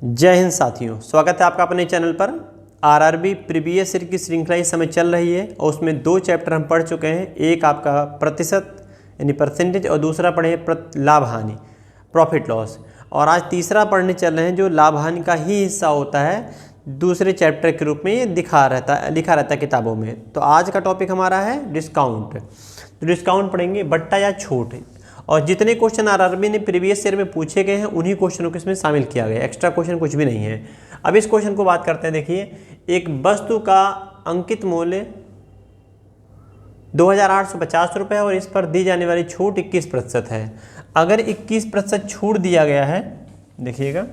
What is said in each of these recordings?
जय हिंद साथियों, स्वागत है आपका अपने चैनल पर। आरआरबी प्रीवियस ईयर की श्रृंखला इस समय चल रही है और उसमें दो चैप्टर हम पढ़ चुके हैं। एक आपका प्रतिशत यानी परसेंटेज और दूसरा पढ़े लाभ हानि प्रॉफिट लॉस। और आज तीसरा पढ़ने चल रहे हैं जो लाभ हानि का ही हिस्सा होता है, दूसरे चैप्टर के रूप में ये लिखा रहता है किताबों में। तो आज का टॉपिक हमारा है डिस्काउंट। तो डिस्काउंट पढ़ेंगे, बट्टा या छूट। और जितने क्वेश्चन आरआरबी ने प्रीवियस ईयर में पूछे गए हैं उन्हीं क्वेश्चनों को इसमें शामिल किया गया है, एक्स्ट्रा क्वेश्चन कुछ भी नहीं है। अब इस क्वेश्चन को बात करते हैं। देखिए, एक वस्तु का अंकित मूल्य 2850 रुपये है और इस पर दी जाने वाली छूट 21% है। अगर 21% छूट दिया गया है, देखिएगा,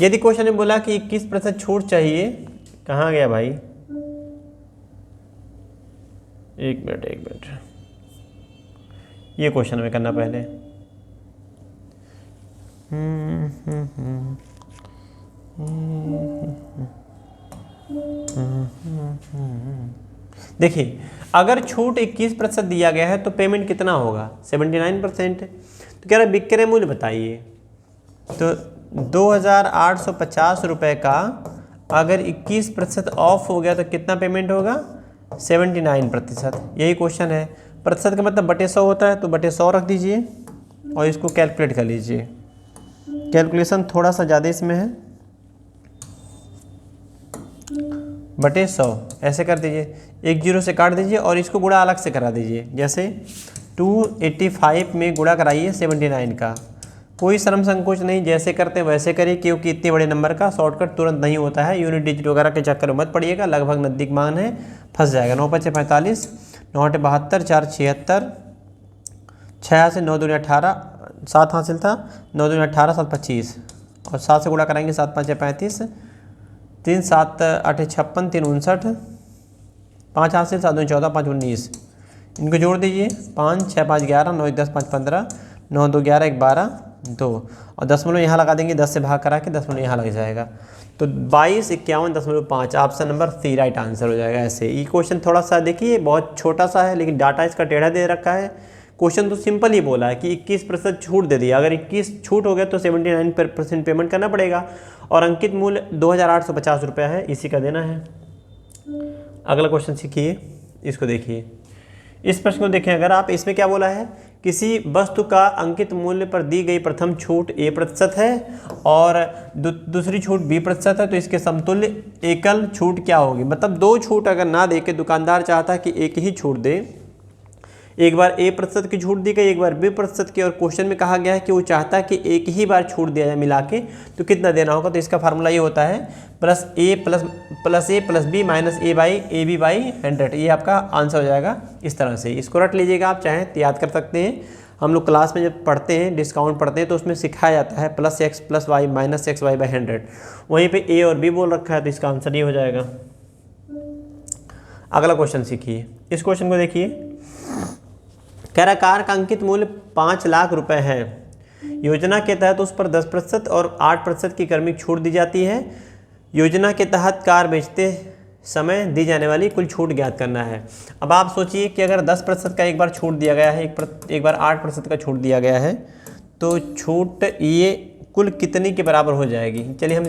यदि क्वेश्चन ने बोला कि 21% छूट चाहिए, कहाँ गया भाई, एक मिनट, ये क्वेश्चन हमें करना पहले। देखिए, अगर छूट 21% दिया गया है तो पेमेंट कितना होगा, 79%। तो कह रहा है विक्रय मूल्य बताइए। तो 2850 रुपये का अगर 21% ऑफ हो गया तो कितना पेमेंट होगा, 79%। यही क्वेश्चन है। प्रतिशत का मतलब बटे 100 होता है, तो बटे 100 रख दीजिए और इसको कैलकुलेट कर लीजिए। कैलकुलेशन थोड़ा सा ज़्यादा इसमें है, बटे 100 ऐसे कर दीजिए, एक जीरो से काट दीजिए और इसको गुणा अलग से करा दीजिए। जैसे 285 में गुणा कराइए 79 का। कोई शर्म संकोच नहीं, जैसे करते हैं वैसे करिए, क्योंकि इतने बड़े नंबर का शॉर्टकट तुरंत नहीं होता है। यूनिट डिजिट वगैरह के चक्कर में मत पड़िएगा, लगभग नज़दीक मान है, फंस जाएगा। 9 5 45, 9 8 72, 4 76, 6 से 9 2 18, 7 हासिल था, 9 2 18, 7 25 और 7 से गुणा कराएंगे 7 5 35, 3 7 8 56, 3 59, 5 हासिल, 7 2 14, 5 19। इनको जोड़ दीजिए, 5 6 5 11, 9 1 10, 5 15, 9 2 11, 1 12, 2 और दशमलव यहाँ लगा देंगे, 10 से भाग करा के दशमलव यहाँ लग जाएगा। तो 2251.5 option number C right answer हो जाएगा। ऐसे ये क्वेश्चन थोड़ा सा देखिए बहुत छोटा सा है, लेकिन डाटा इसका टेढ़ा दे रखा है। क्वेश्चन तो सिंपल ही बोला है कि 21% छूट दे दिया। अगर 21 छूट हो गया तो 79% पेमेंट करना पड़ेगा और अंकित मूल्य 2850 रुपया है, इसी का देना है। अगला क्वेश्चन सीखिए, इसको देखिए। इस प्रश्न को देखें, अगर आप, इसमें क्या बोला है, किसी वस्तु का अंकित मूल्य पर दी गई प्रथम छूट A% है और दूसरी छूट B% है, तो इसके समतुल्य एकल छूट क्या होगी। मतलब दो छूट अगर ना दे के दुकानदार चाहता है कि एक ही छूट दे, एक बार A% की छूट दी गई, एक बार B% की, और क्वेश्चन में कहा गया है कि वो चाहता है कि एक ही बार छूट दिया जाए मिला के, तो कितना देना होगा। तो इसका फार्मूला ये होता है +A + B - A/AB/100। ये आपका आंसर हो जाएगा। इस तरह से इसको रट लीजिएगा, आप चाहें तो याद कर सकते हैं। हम लोग क्लास में जब पढ़ते हैं, डिस्काउंट पढ़ते हैं, तो उसमें सिखाया जाता है +X + Y - XY/100। वहीं पे A और B बोल रखा है, तो इसका आंसर ये हो जाएगा। अगला क्वेश्चन सीखिए। इस क्वेश्चन को देखिए, कह रहा कार का अंकित मूल्य 5 लाख रुपए है। योजना के तहत उस पर 10% और 8% की क्रमिक छूट दी जाती है। योजना के तहत कार बेचते समय दी जाने वाली कुल छूट ज्ञात करना है। अब आप सोचिए कि अगर 10% का एक बार छूट दिया गया है, एक बार 8% का छूट दिया गया है, तो छूट ये कुल कितनी के बराबर हो जाएगी। चलिए हम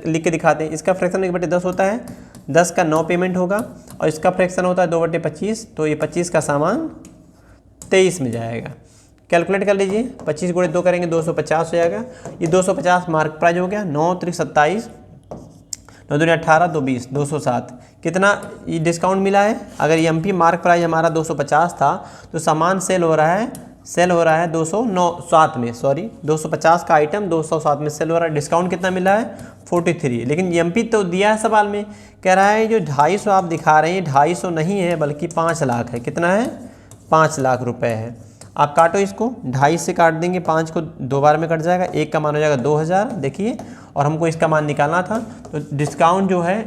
लिख के दिखाते हैं। इसका फ्रैक्शन 1/10 होता है, 10 का 9 पेमेंट होगा और इसका फ्रैक्शन होता है 2/25, तो ये 25 का सामान 23 में जाएगा। कैलकुलेट कर लीजिए, 25 × 2 करेंगे 250 हो जाएगा। ये 250 मार्क प्राइज हो गया। 9 3 27, 9 2 18, 2 20, 207। कितना ये डिस्काउंट मिला है। अगर MP मार्क प्राइज हमारा 250 था, तो सामान सेल हो रहा है 207 में, सॉरी 250 का आइटम 207 में सेल हो रहा है। डिस्काउंट कितना मिला है, 43। लेकिन MP तो दिया है सवाल में, कह रहा है जो 250 आप दिखा रहे हैं 250 नहीं है बल्कि 5 लाख है। कितना है, 5 लाख रुपए है। आप काटो इसको, 2.5 से काट देंगे, 5 को 2 बार में कट जाएगा, 1 का मान हो जाएगा 2000। देखिए, और हमको इसका मान निकालना था, तो डिस्काउंट जो है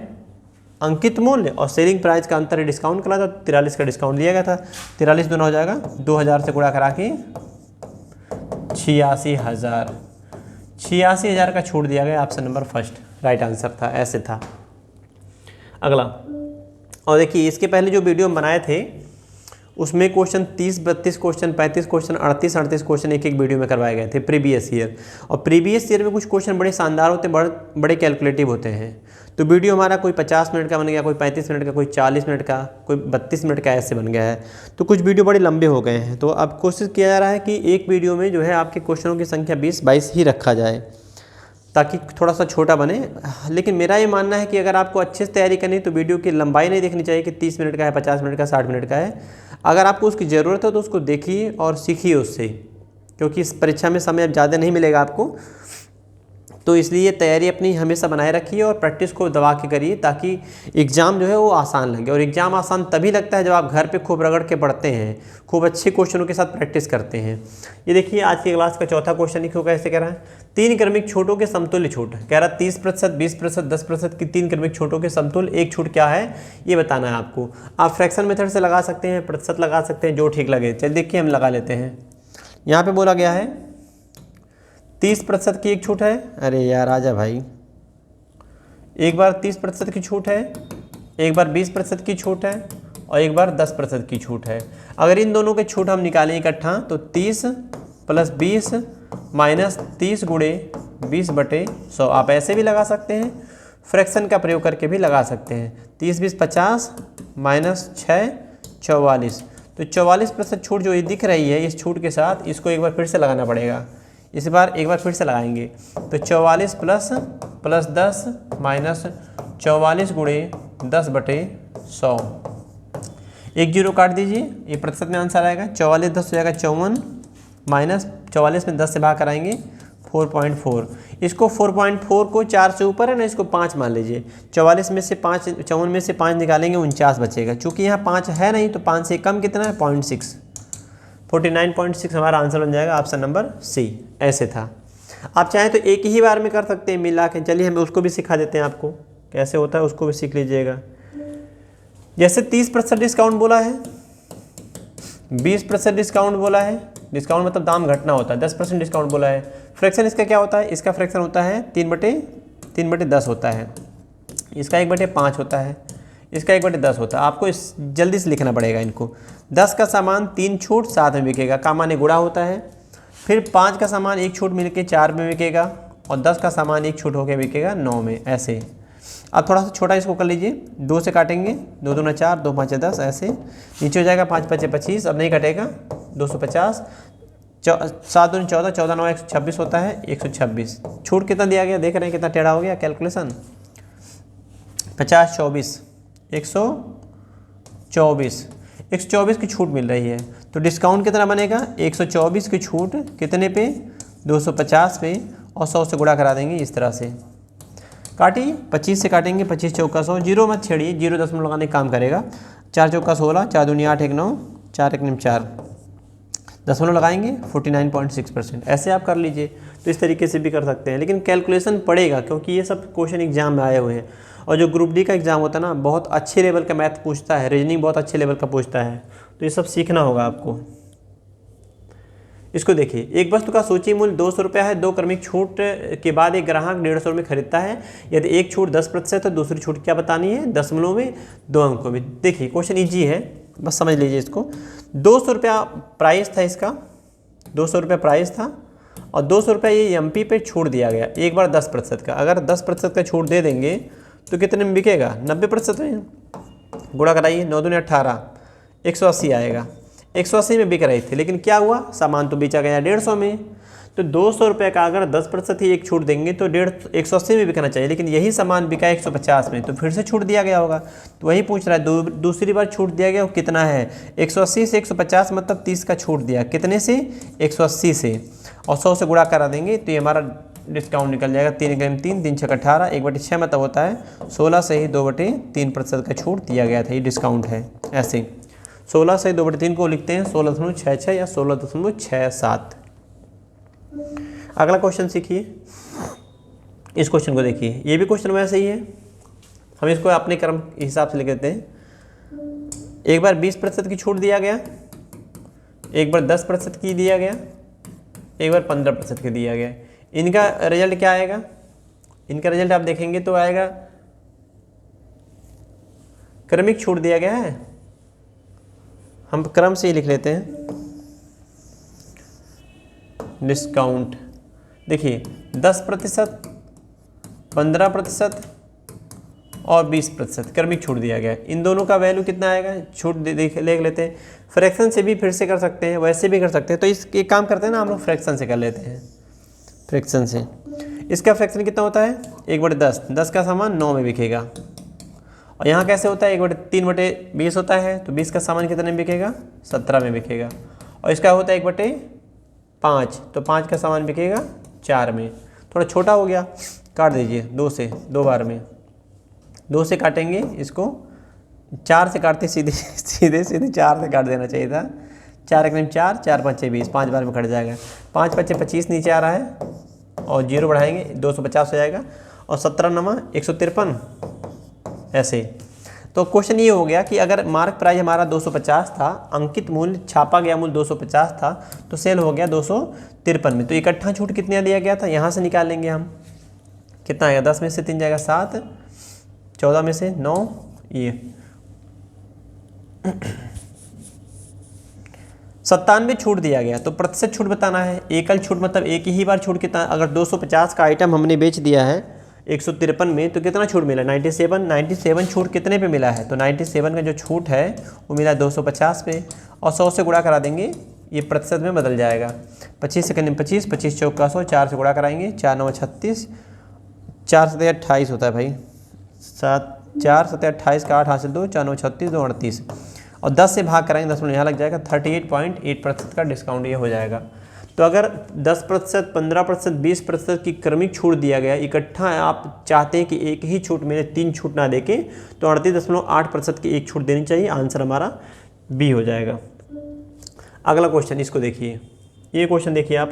अंकित मूल्य और सेलिंग प्राइस का अंतर है, डिस्काउंट करा था। 43 का डिस्काउंट दिया गया था, 43 दोनों हो जाएगा, 2000 से गुणा करा के 86,000। 86,000 का छूट दिया गया। Option number first right answer था, ऐसे था। अगला, और देखिए इसके पहले जो वीडियो हम बनाए थे उसमें क्वेश्चन 30-32 क्वेश्चन, 35 क्वेश्चन, 38-38 क्वेश्चन एक एक वीडियो में करवाए गए थे प्रीवियस ईयर। और प्रीवियस ईयर में कुछ क्वेश्चन बड़े शानदार होते, बड़े कैलकुलेटिव होते हैं। तो वीडियो हमारा कोई 50 मिनट का बन गया, कोई 35 मिनट का, कोई 40 मिनट का, कोई 32 मिनट का, ऐसे बन गया है। तो कुछ वीडियो बड़े लंबे हो गए हैं। तो अब कोशिश किया जा रहा है कि एक वीडियो में जो है आपके क्वेश्चनों की संख्या 20-22 ही रखा जाए, ताकि थोड़ा सा छोटा बने। लेकिन मेरा ये मानना है कि अगर आपको अच्छे से तैयारी करनी है तो वीडियो की लंबाई नहीं देखनी चाहिए कि 30 मिनट का है, 50 मिनट का, 60 मिनट का है। अगर आपको उसकी ज़रूरत है तो उसको देखिए और सीखिए उससे, क्योंकि इस परीक्षा में समय अब ज़्यादा नहीं मिलेगा आपको। तो इसलिए तैयारी अपनी हमेशा बनाए रखिए और प्रैक्टिस को दबा के करिए, ताकि एग्ज़ाम जो है वो आसान लगे। और एग्ज़ाम आसान तभी लगता है जब आप घर पे खूब रगड़ के पढ़ते हैं, खूब अच्छे क्वेश्चनों के साथ प्रैक्टिस करते हैं। ये देखिए आज की क्लास का चौथा क्वेश्चन लिखो, कैसे कह रहा है, 3 क्रमिक छूटों के समतुल्य छूट। कह रहा है 30%, 20%, 10% की 3 क्रमिक छूटों के समतुल्य एक छूट क्या है, ये बताना है आपको। आप फ्रैक्शन मेथड से लगा सकते हैं, प्रतिशत लगा सकते हैं, जो ठीक लगे। चलिए देखिए हम लगा लेते हैं। यहाँ पे बोला गया है 30% की एक छूट है। अरे यार आजा भाई, एक बार 30% की छूट है, एक बार 20% की छूट है और एक बार 10% की छूट है। अगर इन दोनों के छूट हम निकालें इकट्ठा तो 30 + 20 - 30 × 20/100। आप ऐसे भी लगा सकते हैं, फ्रैक्शन का प्रयोग करके भी लगा सकते हैं। 30-20 50 - 6 44। तो 44% छूट जो ये दिख रही है, इस छूट के साथ इसको एक बार फिर से लगाना पड़ेगा। इस बार एक बार फिर से लगाएंगे तो 44 + 10 - 44 × 10/100। एक जीरो काट दीजिए, ये प्रतिशत में आंसर आएगा। 44 10 हो जाएगा 54 - 44 में 10 से भाग कराएंगे 4.4। इसको 4.4 को 4 से ऊपर है ना, इसको 5 मान लीजिए। 44 में से 5, 54 में से 5 निकालेंगे 49 बचेगा। चूँकि यहाँ 5 है नहीं तो 5 से कम कितना है, 0.6, 49.6 हमारा आंसर बन जाएगा, ऑप्शन नंबर सी। ऐसे था। आप चाहें तो एक ही बार में कर सकते हैं मिला के। चलिए हम उसको भी सिखा देते हैं आपको, कैसे होता है उसको भी सीख लीजिएगा। जैसे 30% डिस्काउंट बोला है, 20% डिस्काउंट बोला है, डिस्काउंट मतलब दाम घटना होता है, 10% डिस्काउंट बोला है। फ्रैक्शन इसका क्या होता है, इसका फ्रैक्शन होता है 3/10 होता है, इसका 1/5 होता है, इसका 1/10 होता है। आपको इस जल्दी से लिखना पड़ेगा इनको। 10 का सामान 3 छूट 7 में बिकेगा, का माने गुणा होता है। फिर 5 का सामान 1 छूट मिल के 4 में बिकेगा और 10 का सामान 1 छूट होकर बिकेगा 9 में। ऐसे अब थोड़ा सा छोटा इसको कर लीजिए, 2 से काटेंगे, 2 दूना 4, 2 5 10, ऐसे नीचे हो जाएगा 5 5 25, अब नहीं कटेगा 250, 7 दूनी 14, 14 9 126 होता है 126। छूट कितना दिया गया देख रहे हैं, कितना टेढ़ा हो गया कैलकुलेशन। 50 24 124, 124 की छूट मिल रही है। तो डिस्काउंट कितना बनेगा, 124 की छूट कितने पे, 250 पे, और 100 से गुणा करा देंगे इस तरह से। काटी 25 से काटेंगे, 25 चौका 100, जीरो मत छेड़िए, जीरो दशमलव लगाने का काम करेगा। 4 चौका 16, 4 दूनी 8 1 9, 4 1 4, दशमलव लगाएंगे 49.6%। ऐसे आप कर लीजिए। तो इस तरीके से भी कर सकते हैं, लेकिन कैलकुलेशन पड़ेगा क्योंकि ये सब क्वेश्चन एग्जाम में आए हुए हैं। और जो ग्रुप डी का एग्ज़ाम होता है ना, बहुत अच्छे लेवल का मैथ पूछता है, रीजनिंग बहुत अच्छे लेवल का पूछता है। तो ये सब सीखना होगा आपको। इसको देखिए, एक वस्तु का सूची मूल्य 200 रुपया है। 2 क्रमिक छूट के बाद एक ग्राहक 150 में खरीदता है। यदि एक छूट 10% है, दूसरी छूट क्या बतानी है, दशमलव में, 2 अंकों में। देखिए क्वेश्चन ईजी है, बस समझ लीजिए इसको। 200 रुपया प्राइस था इसका, 200 रुपया प्राइस था और 200 रुपया ये एमपी पे छूट दिया गया एक बार 10% का। अगर 10% का छूट दे देंगे तो कितने में बिकेगा, 90% में। गुणा कराइए, 9 दूनी 18, 180 आएगा। 180 में बिक रही थी, लेकिन क्या हुआ, सामान तो बेचा गया 150 में। तो 200 रुपये का अगर 10% ही एक छूट देंगे तो 180 में बिकना चाहिए, लेकिन यही सामान बिका 150 में, तो फिर से छूट दिया गया होगा। तो वही पूछ रहा है, दूसरी बार छूट दिया गया, वो कितना है, 180 से 150 मतलब 30 का छूट दिया, कितने से, 180 से, और 100 से गुणा करा देंगे तो ये हमारा डिस्काउंट निकल जाएगा। 3 × 3 3 6 18, 1/6 मतलब होता है 16 से ही 2/3% का छूट दिया गया था। ये डिस्काउंट है। ऐसे 16 से 2/3 को लिखते हैं 16.66 या 16.67। अगला क्वेश्चन सीखिए, इस क्वेश्चन को देखिए, ये भी क्वेश्चन वैसे ही है, हम इसको अपने क्रम के हिसाब से लिख देते हैं। एक बार 20% की छूट दिया गया, एक बार 10% की दिया गया, एक बार 15% की दिया गया। इनका रिजल्ट क्या आएगा, इनका रिजल्ट आप देखेंगे तो आएगा, क्रमिक छूट दिया गया है, हम क्रम से ही लिख लेते हैं। डिस्काउंट देखिए 10%, 15% और 20% क्रमिक छूट दिया गया है। इन दोनों का वैल्यू कितना आएगा, छूट देख लेते हैं। फ्रैक्शन से भी फिर से कर सकते हैं, वैसे भी कर सकते हैं। तो इस एक काम करते हैं ना, हम लोग फ्रैक्शन से कर लेते हैं। फ्रैक्शन से इसका फ्रैक्शन कितना होता है, 1/10। 10 का सामान 9 में बिकेगा। और यहाँ कैसे होता है, 3/20 होता है, तो 20 का सामान कितने में बिकेगा, 17 में बिकेगा। और इसका होता है 1/5, तो 5 का सामान बिकेगा 4 में। थोड़ा छोटा हो गया, काट दीजिए 2 से, 2 बार में 2 से काटेंगे इसको, 4 से काटते सीधे 4 से काट देना चाहिए था। 4 1 4, 4 5 20, 5 बार में कट जाएगा। 5 5 25 नीचे आ रहा है और 0 बढ़ाएंगे 250 हो जाएगा। और 17 9 153 ऐसे। तो क्वेश्चन ये हो गया कि अगर मार्क प्राइस हमारा 250 था, अंकित मूल्य छापा गया मूल्य 250 था, तो सेल हो गया 253 में। तो इकट्ठा छूट कितना दिया गया था, यहाँ से निकाल लेंगे हम। कितना आएगा, 10 में से 3 जाएगा 7, 14 में से 9, ये 97 छूट दिया गया। तो प्रतिशत छूट बताना है। एकल छूट मतलब एक ही बार छूट कितना, अगर 250 का आइटम हमने बेच दिया है 153 में, तो कितना छूट मिला, 97 छूट कितने पे मिला है, तो 97 का जो छूट है वो मिला 250 पे। और 100 से गुणा करा देंगे, ये प्रतिशत में बदल जाएगा। 25 सेकंड में 25, 25 चौका 100, 4 से गुणा कराएंगे, 4 9 36, 4 7 28 होता है भाई, 4 7 28 का 8 हासिल 2, 4 9 36, 2 38। और 10 से भाग कराएंगे, 10 में यहाँ लग जाएगा, 38.8% का डिस्काउंट ये हो जाएगा। तो अगर 10%, 15%, 20% की क्रमिक छूट दिया गया, इकट्ठा आप चाहते हैं कि एक ही छूट मिले, 3 छूट ना देके, तो 38.8% की एक छूट देनी चाहिए। आंसर हमारा बी हो जाएगा। अगला क्वेश्चन, इसको देखिए, ये क्वेश्चन देखिए आप।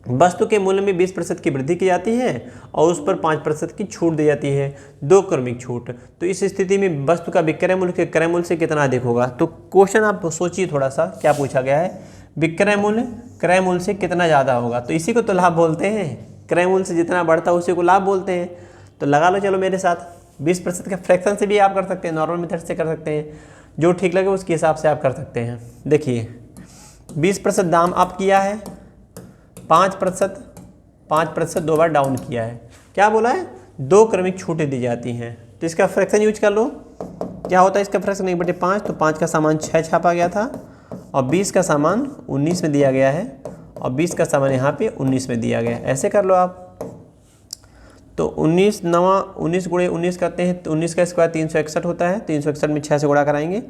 वस्तु के मूल्य में 20% की वृद्धि की जाती है और उस पर 5% की छूट दी जाती है, 2 क्रमिक छूट। तो इस स्थिति में वस्तु का विक्रय मूल्य के क्रय मूल्य से कितना अधिक होगा। तो क्वेश्चन आप सोचिए थोड़ा सा, क्या पूछा गया है, विक्रय मूल्य क्रय मूल्य से कितना ज़्यादा होगा। तो इसी को तो लाभ बोलते हैं, क्रय मूल्य से जितना बढ़ता है उसी को लाभ बोलते हैं। तो लगा लो चलो मेरे साथ, 20% का फ्रैक्शन से भी आप कर सकते हैं, नॉर्मल मेथड से कर सकते हैं, जो ठीक लगे उसके हिसाब से आप कर सकते हैं। देखिए 20% दाम अप किया है, 5% 2 बार डाउन किया है। क्या बोला है, 2 क्रमिक छूटें दी जाती हैं। तो इसका फ्रैक्शन यूज कर लो, क्या होता है इसका फ्रैक्शन, 1/5। तो 5 का सामान 6 छापा गया था और 20 का सामान 19 में दिया गया है और 20 का सामान यहाँ पे 19 में दिया गया है। ऐसे कर लो आप। तो 19 9 19 गुणे 19 करते हैं, तो 19 का स्क्वायर 361 होता है। 361 में 6 से गुणा कराएंगे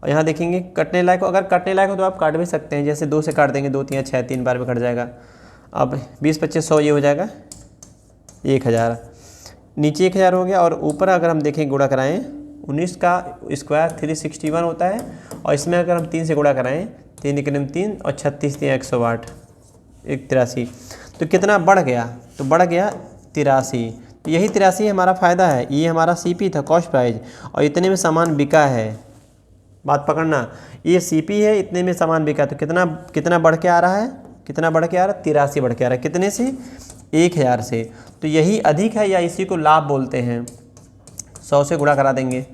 और यहाँ देखेंगे कटने लायक हो, अगर कटने लायक हो तो आप काट भी सकते हैं, जैसे 2 से काट देंगे, 2 3 6, 3 बार में कट जाएगा। अब 20 25 100, ये हो जाएगा 1000, नीचे 1000 हो गया। और ऊपर अगर हम देखें गुणा कराएं, 19 का स्क्वायर 361 होता है और इसमें अगर हम 3 से गुणा कराएं, 3 1 3 और 36 3 108, 83। तो कितना बढ़ गया, तो बढ़ गया 83। तो यही 83 हमारा फ़ायदा है, ये हमारा सीपी था, कॉस्ट प्राइस, और इतने में सामान बिका है। बात पकड़ना, ये सीपी है, इतने में सामान बिका, तो कितना बढ़ के आ रहा है, कितना बढ़ के आ रहा है, 83 बढ़ के आ रहा है। कितने से, 1000 से। तो यही अधिक है या इसी को लाभ बोलते हैं। 100 से गुणा करा देंगे,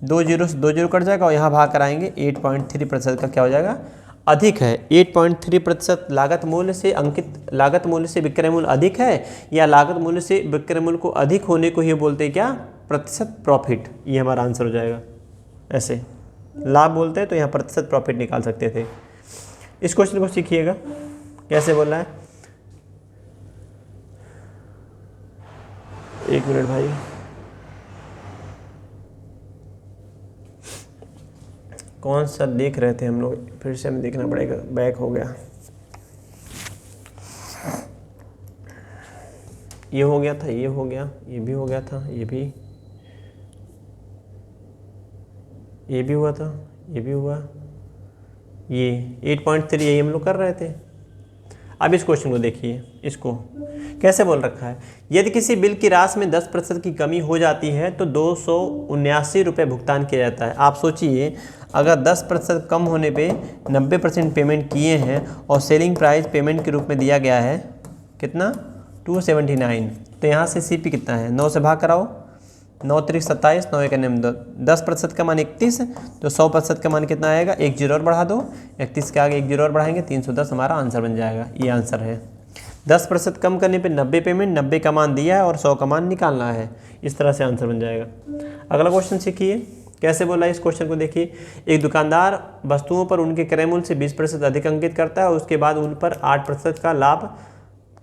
2 0 से 2 0 कट जाएगा और यहाँ भाग कराएंगे, 8.3% का क्या हो जाएगा, अधिक है। 8.3% लागत मूल्य से अंकित, लागत मूल्य से विक्रय मूल्य अधिक है, या लागत मूल्य से विक्रय मूल्य को अधिक होने को ही बोलते हैं क्या, प्रतिशत प्रॉफिट। ये हमारा आंसर हो जाएगा। ऐसे लाभ बोलते हैं तो यहाँ प्रतिशत प्रॉफिट निकाल सकते थे। इस क्वेश्चन को सीखिएगा कैसे बोलना है। 1 मिनट भाई, कौन सा देख रहे थे हम लोग, फिर से हमें देखना पड़ेगा, बैक हो गया। ये हो गया था, ये हो गया, ये भी हो गया था, ये भी हुआ था, ये भी हुआ, ये 8.3 यही हम लोग कर रहे थे। अब इस क्वेश्चन को देखिए, इसको कैसे बोल रखा है, यदि किसी बिल की राशि में 10% की कमी हो जाती है तो 279 रुपये भुगतान किया जाता है। आप सोचिए, अगर 10% कम होने पे 90% पेमेंट किए हैं और सेलिंग प्राइस पेमेंट के रूप में दिया गया है कितना, 279। तो यहाँ से सीपी कितना है, 9 से भाग कराओ, 9 3 27, 9 1 9, 10% का मान 31, तो 100% का मान कितना आएगा, एक जीरो और बढ़ा दो, 31 के आगे एक जीरो और बढ़ाएंगे, 310 हमारा आंसर बन जाएगा। ये आंसर है। 10% कम करने पे 90 पेमेंट, 90 का मान दिया है और 100 का मान निकालना है। इस तरह से आंसर बन जाएगा। अगला क्वेश्चन सीखिए कैसे बोला है। इस क्वेश्चन को देखिए, एक दुकानदार वस्तुओं पर उनके क्रय मूल्य से 20% अधिक अंकित करता है और उसके बाद उन पर 8% का लाभ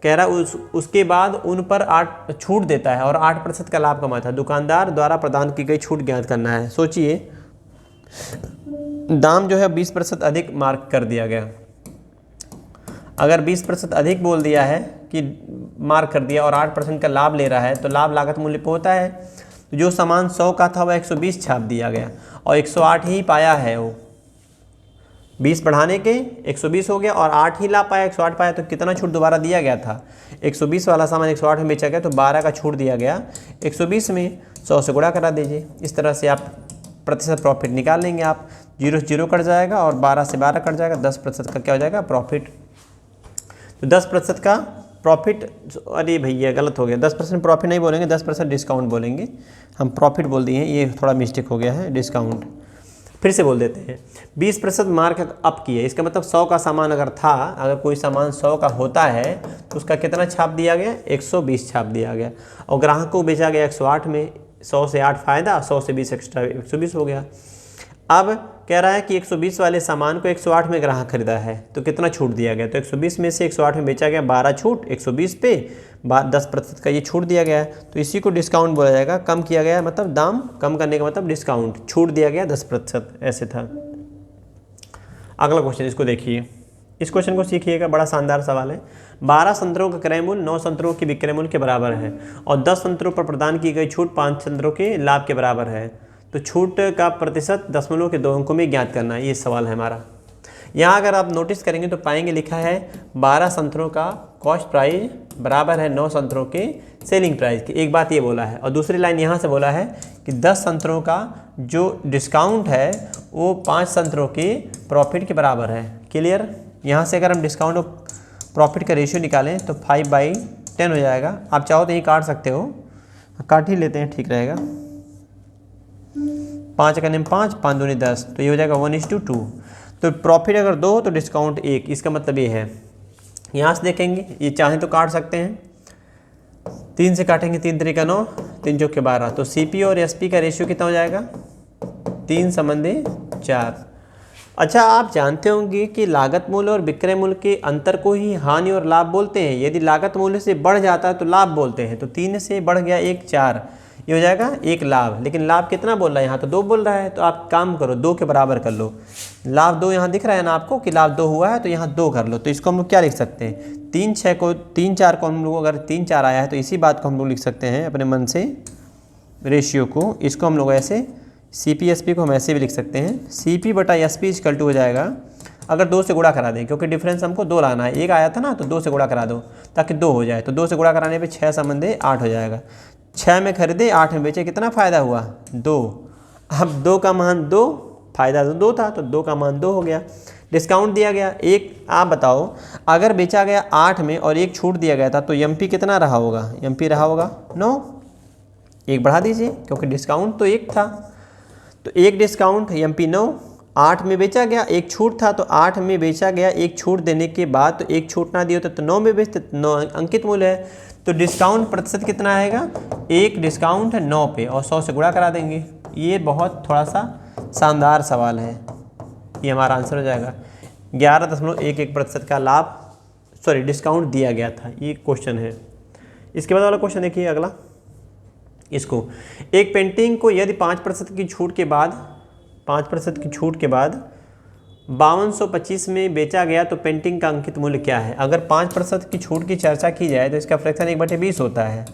कह रहा है, उसके बाद उन पर 8 छूट देता है और 8% का लाभ कमाता है। दुकानदार द्वारा प्रदान की गई छूट ज्ञात करना है। सोचिए, दाम जो है 20% अधिक मार्क कर दिया गया। अगर 20% अधिक बोल दिया है कि मार्क कर दिया और 8% का लाभ ले रहा है, तो लाभ लागत मूल्य पे होता है। तो जो सामान 100 का था वह 120 छाप दिया गया और 108 ही पाया है। वो 20 बढ़ाने के 120 हो गया और 8 ही ला पाया, 108 पाया, तो कितना छूट दोबारा दिया गया था। 120 वाला सामान 108 में बेचा गया तो 12 का छूट दिया गया। 120 में 100 से गुणा करा दीजिए। इस तरह से आप प्रतिशत प्रॉफिट निकाल लेंगे। आप 0 से 0 कट जाएगा और 12 से 12 कट जाएगा, 10% का क्या हो जाएगा, प्रॉफिट। तो 10% का प्रॉफिट, अरे भैया गलत हो गया, 10% प्रॉफिट नहीं बोलेंगे, 10% डिस्काउंट बोलेंगे। हम प्रॉफिट बोल दिए हैं, ये थोड़ा मिस्टेक हो गया है, डिस्काउंट। फिर से बोल देते हैं, 20% मार्क अप किए, इसका मतलब 100 का सामान अगर था, अगर कोई सामान 100 का होता है तो उसका कितना छाप दिया गया, 120 छाप दिया गया और ग्राहक को बेचा गया 108 में। 100 से 8 फायदा, 100 से 20 एक्स्ट्रा, 120 हो गया। अब कह रहा है कि 120 वाले सामान को 108 में ग्राहक खरीदा है तो कितना छूट दिया गया, तो 120 में से 108 में बेचा गया, 12 छूट, 120 पे 10% का ये छूट दिया गया है, तो इसी को डिस्काउंट बोला जाएगा। कम किया गया मतलब दाम कम करने का मतलब डिस्काउंट, छूट दिया गया 10%, ऐसे था। अगला क्वेश्चन, इसको देखिए, इस क्वेश्चन को सीखिएगा, बड़ा शानदार सवाल है। 12 संतरों का क्रय मूल्य 9 संतरों के विक्रय मूल्य के बराबर है और 10 संतरों पर प्रदान की गई छूट 5 संतरों के लाभ के बराबर है, तो छूट का प्रतिशत दशमलव के 2 अंकों में ज्ञात करना है। ये सवाल है हमारा। यहाँ अगर आप नोटिस करेंगे तो पाएंगे लिखा है 12 संतरों का कॉस्ट प्राइस बराबर है 9 संतरों के सेलिंग प्राइस की। एक बात ये बोला है और दूसरी लाइन यहाँ से बोला है कि 10 संतरों का जो डिस्काउंट है वो 5 संतरों के प्रॉफिट के बराबर है। क्लियर। यहाँ से अगर हम डिस्काउंट और प्रॉफिट का रेशियो निकालें तो 5/10 हो जाएगा। आप चाहो तो यही काट सकते हो, काट ही लेते हैं, ठीक रहेगा। 5 का नेम 5, 5 दूनी 10, तो ये हो जाएगा 1:2। तो प्रॉफिट अगर 2 तो डिस्काउंट 1, इसका मतलब ये है। यहाँ से देखेंगे, ये चाहें तो काट सकते हैं, 3 से काटेंगे, 3 3 का 9, 3 चौक के 12, तो सीपी और एसपी का रेशियो कितना हो जाएगा, 3:4। अच्छा, आप जानते होंगे कि लागत मूल्य और विक्रय मूल्य के अंतर को ही हानि और लाभ बोलते हैं। यदि लागत मूल्य से बढ़ जाता है तो लाभ बोलते हैं। तो 3 से बढ़ गया 1 4, ये हो जाएगा 1 लाभ। लेकिन लाभ कितना बोल रहा है, यहाँ तो 2 बोल रहा है, तो आप काम करो 2 के बराबर कर लो। लाभ 2 यहाँ दिख रहा है ना आपको कि लाभ 2 हुआ है, तो यहाँ 2 कर लो। तो इसको हम लोग क्या लिख सकते हैं, 3 4 को हम लोग, अगर 3 4 आया है तो इसी बात को हम लोग लिख सकते हैं अपने मन से, रेशियो को। इसको हम लोग ऐसे CP/SP को हम ऐसे भी लिख सकते हैं, CP/SP = हो जाएगा, अगर 2 से गुणा करा दें, क्योंकि डिफरेंस हमको 2 लाना है, 1 आया था ना, तो 2 से गुणा करा दो ताकि 2 हो जाए। तो 2 से गुणा कराने पे 6 × 8 हो जाएगा। 6 में खरीदे, 8 में बेचे, कितना फ़ायदा हुआ, 2। अब 2 का मान 2, फ़ायदा तो 2 था, तो 2 का मान 2 हो गया। डिस्काउंट दिया गया 1। आप बताओ, अगर बेचा गया 8 में और 1 छूट दिया गया था तो MP कितना रहा होगा, MP रहा होगा 9। 1 बढ़ा दीजिए क्योंकि डिस्काउंट तो 1 था, तो 1 डिस्काउंट MP 9। 8 में बेचा गया, 1 छूट था, तो 8 में बेचा गया, 1 छूट देने के बाद तो 1 छूट ना दिए तो 9 में बेचते, 9 अंकित मूल्य है। तो डिस्काउंट प्रतिशत कितना आएगा, 1 डिस्काउंट है 9 पे और 100 से गुणा करा देंगे। ये बहुत थोड़ा सा शानदार सवाल है, ये हमारा आंसर हो जाएगा। 11.11% का लाभ, सॉरी डिस्काउंट दिया गया था, ये क्वेश्चन है। इसके बाद वाला क्वेश्चन देखिए अगला, इसको, एक पेंटिंग को यदि 5% की छूट के बाद 5225 में बेचा गया तो पेंटिंग का अंकित मूल्य क्या है। अगर 5% की छूट की चर्चा की जाए तो इसका फ्रैक्शन 1/20 होता है।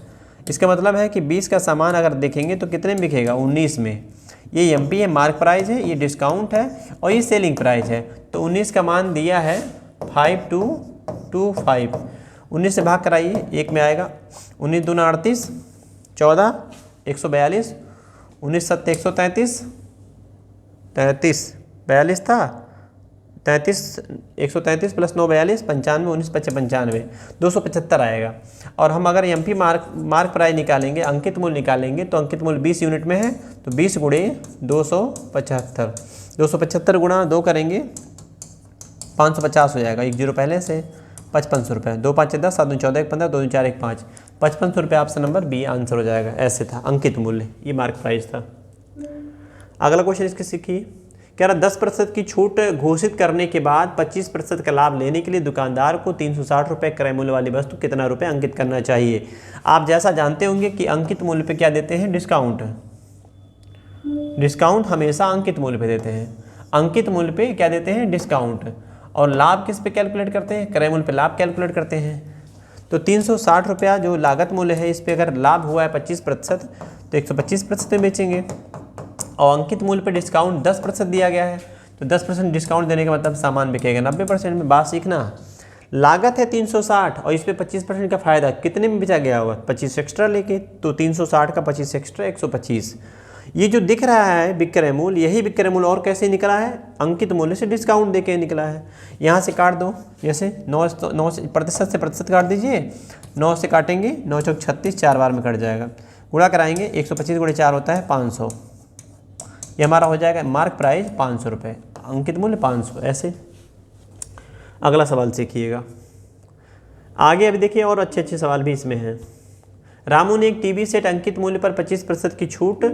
इसका मतलब है कि 20 का सामान अगर देखेंगे तो कितने में बिकेगा, 19 में। ये MP है, मार्क प्राइस है, ये डिस्काउंट है और ये सेलिंग प्राइस है। तो 19 का मान दिया है 5225, 19 से भाग कराइए, 1 में आएगा, 19 दूना 38, 14 142, 19 7 133, 33 42 था, 133 प्लस 9 42, 95 19 25 95, 275 आएगा। और हम अगर एमपी मार्क प्राइस निकालेंगे, अंकित मूल्य निकालेंगे, तो अंकित मूल्य 20 यूनिट में है, तो 20 गुणे 275, 275 गुणा 2 करेंगे 550 हो जाएगा, 1 जीरो पहले से, 5500 रुपये, 2 5 10, 7 14 1 15, 2 4 1 5, 5500 रुपये ऑप्शन नंबर बी आंसर हो जाएगा। ऐसे था अंकित मूल्य, ये मार्क प्राइस था। अगला क्वेश्चन इसके सीखिए, कह रहा 10% की छूट घोषित करने के बाद 25% का लाभ लेने के लिए दुकानदार को 360 रुपये क्रय मूल्य वाली वस्तु कितना रुपये अंकित करना चाहिए। आप जैसा जानते होंगे कि अंकित मूल्य पे क्या देते हैं, डिस्काउंट। डिस्काउंट हमेशा अंकित मूल्य पे देते हैं, अंकित मूल्य पे क्या देते हैं, डिस्काउंट। और लाभ किस पे कैलकुलेट करते हैं, क्रय मूल्य पे लाभ कैलकुलेट करते हैं। तो 360 रुपया जो लागत मूल्य है, इस पर अगर लाभ हुआ है 25%, तो 125% में बेचेंगे। और अंकित मूल्य पे डिस्काउंट 10% दिया गया है, तो 10% डिस्काउंट देने का मतलब सामान बिकेगा 90% में। बात सीखना, लागत है 360 और इस पर 25% का फायदा, कितने में बेचा गया होगा, 25 एक्स्ट्रा लेके, तो 360 का 25 एक्स्ट्रा 125। ये जो दिख रहा है विक्रय मूल्य, यही विक्रय मूल्य और कैसे निकला है, अंकित मूल्य से डिस्काउंट देके निकला है। यहाँ से काट दो, जैसे 9 से प्रतिशत से प्रतिशत काट दीजिए, 9 से काटेंगे 9 चौक 36, 4 बार में कट जाएगा, गुणा कराएंगे 125 गुणे 4 होता है 500, ये हमारा हो जाएगा मार्क प्राइस 500 रुपये, अंकित मूल्य 500। ऐसे अगला सवाल सीखिएगा आगे। अभी देखिए और अच्छे अच्छे सवाल भी इसमें हैं। रामू ने एक टीवी सेट अंकित मूल्य पर 25% की छूट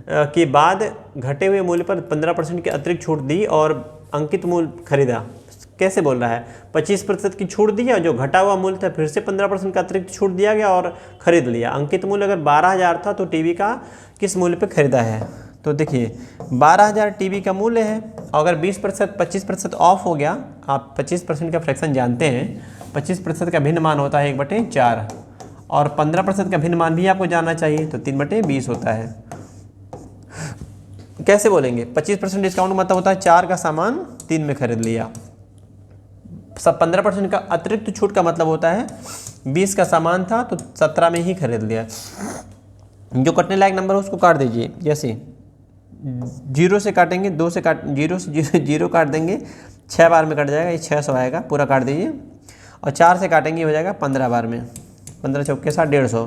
के बाद घटे हुए मूल्य पर 15% की अतिरिक्त छूट दी और अंकित मूल्य खरीदा। कैसे बोल रहा है, 25% की छूट दी और जो घटा हुआ मूल्य था फिर से 15% का अतिरिक्त छूट दिया गया और खरीद लिया। अंकित मूल्य अगर 12,000 था तो टीवी का किस मूल्य पर खरीदा है। तो देखिए 12,000 टीवी का मूल्य है, अगर 20% 25% ऑफ हो गया, आप 25% का फ्रैक्शन जानते हैं, 25% का भिन्न मान होता है 1/4 और 15% का भिन्न मान भी आपको जानना चाहिए, तो 3/20 होता है। कैसे बोलेंगे, 25% डिस्काउंट मतलब होता है 4 का सामान 3 में खरीद लिया। सब 15% का अतिरिक्त छूट का मतलब होता है 20 का सामान था तो 17 में ही खरीद लिया। जो कटने लायक नंबर है उसको काट दीजिए, जैसे 0 से काटेंगे, 2 से काट 0 से 0 काट देंगे, 6 बार में कट जाएगा, ये 600 आएगा, पूरा काट दीजिए। और 4 से काटेंगे हो जाएगा 15 बार में, 15 चौके 60, 150,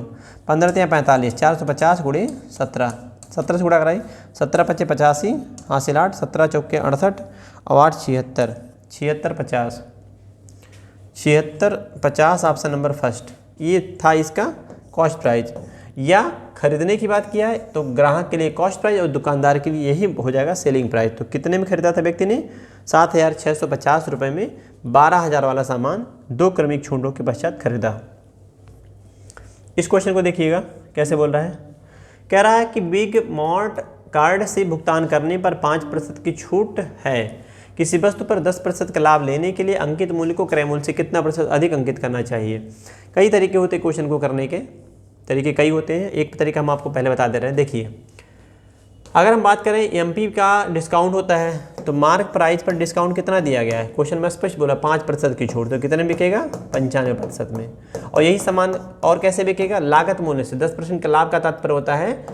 15 या 45, 450 गुणे 17, 17 से गुणा कराई, 17 पच्चे 85, हासिल 8, 17 चौके 68 और 8 76, 76 50, 76 50 ऑप्शन नंबर फर्स्ट। ये था इसका कॉस्ट प्राइस। या खरीदने की बात किया है तो ग्राहक के लिए कॉस्ट प्राइस और दुकानदार के लिए यही हो जाएगा सेलिंग प्राइस। तो कितने में खरीदा था व्यक्ति ने, 7,650 रुपये में 12,000 वाला सामान 2 क्रमिक छूटों के पश्चात खरीदा। इस क्वेश्चन को देखिएगा कैसे बोल रहा है, कह रहा है कि बिग मार्ट कार्ड से भुगतान करने पर 5% की छूट है, किसी वस्तु पर 10% का लाभ लेने के लिए अंकित मूल्य को क्रय मूल्य से कितना प्रतिशत अधिक अंकित करना चाहिए। कई तरीके होते हैं क्वेश्चन को करने के, तरीके कई होते हैं, एक तरीका हम आपको पहले बता दे रहे हैं। देखिए अगर हम बात करें एमपी का डिस्काउंट होता है तो मार्क प्राइस पर डिस्काउंट कितना दिया गया है, क्वेश्चन में स्पष्ट बोला 5% की छूट, तो कितने बिकेगा 95% में। और यही सामान और कैसे बिकेगा, लागत मूल्य से 10% का लाभ का तात्पर्य होता है,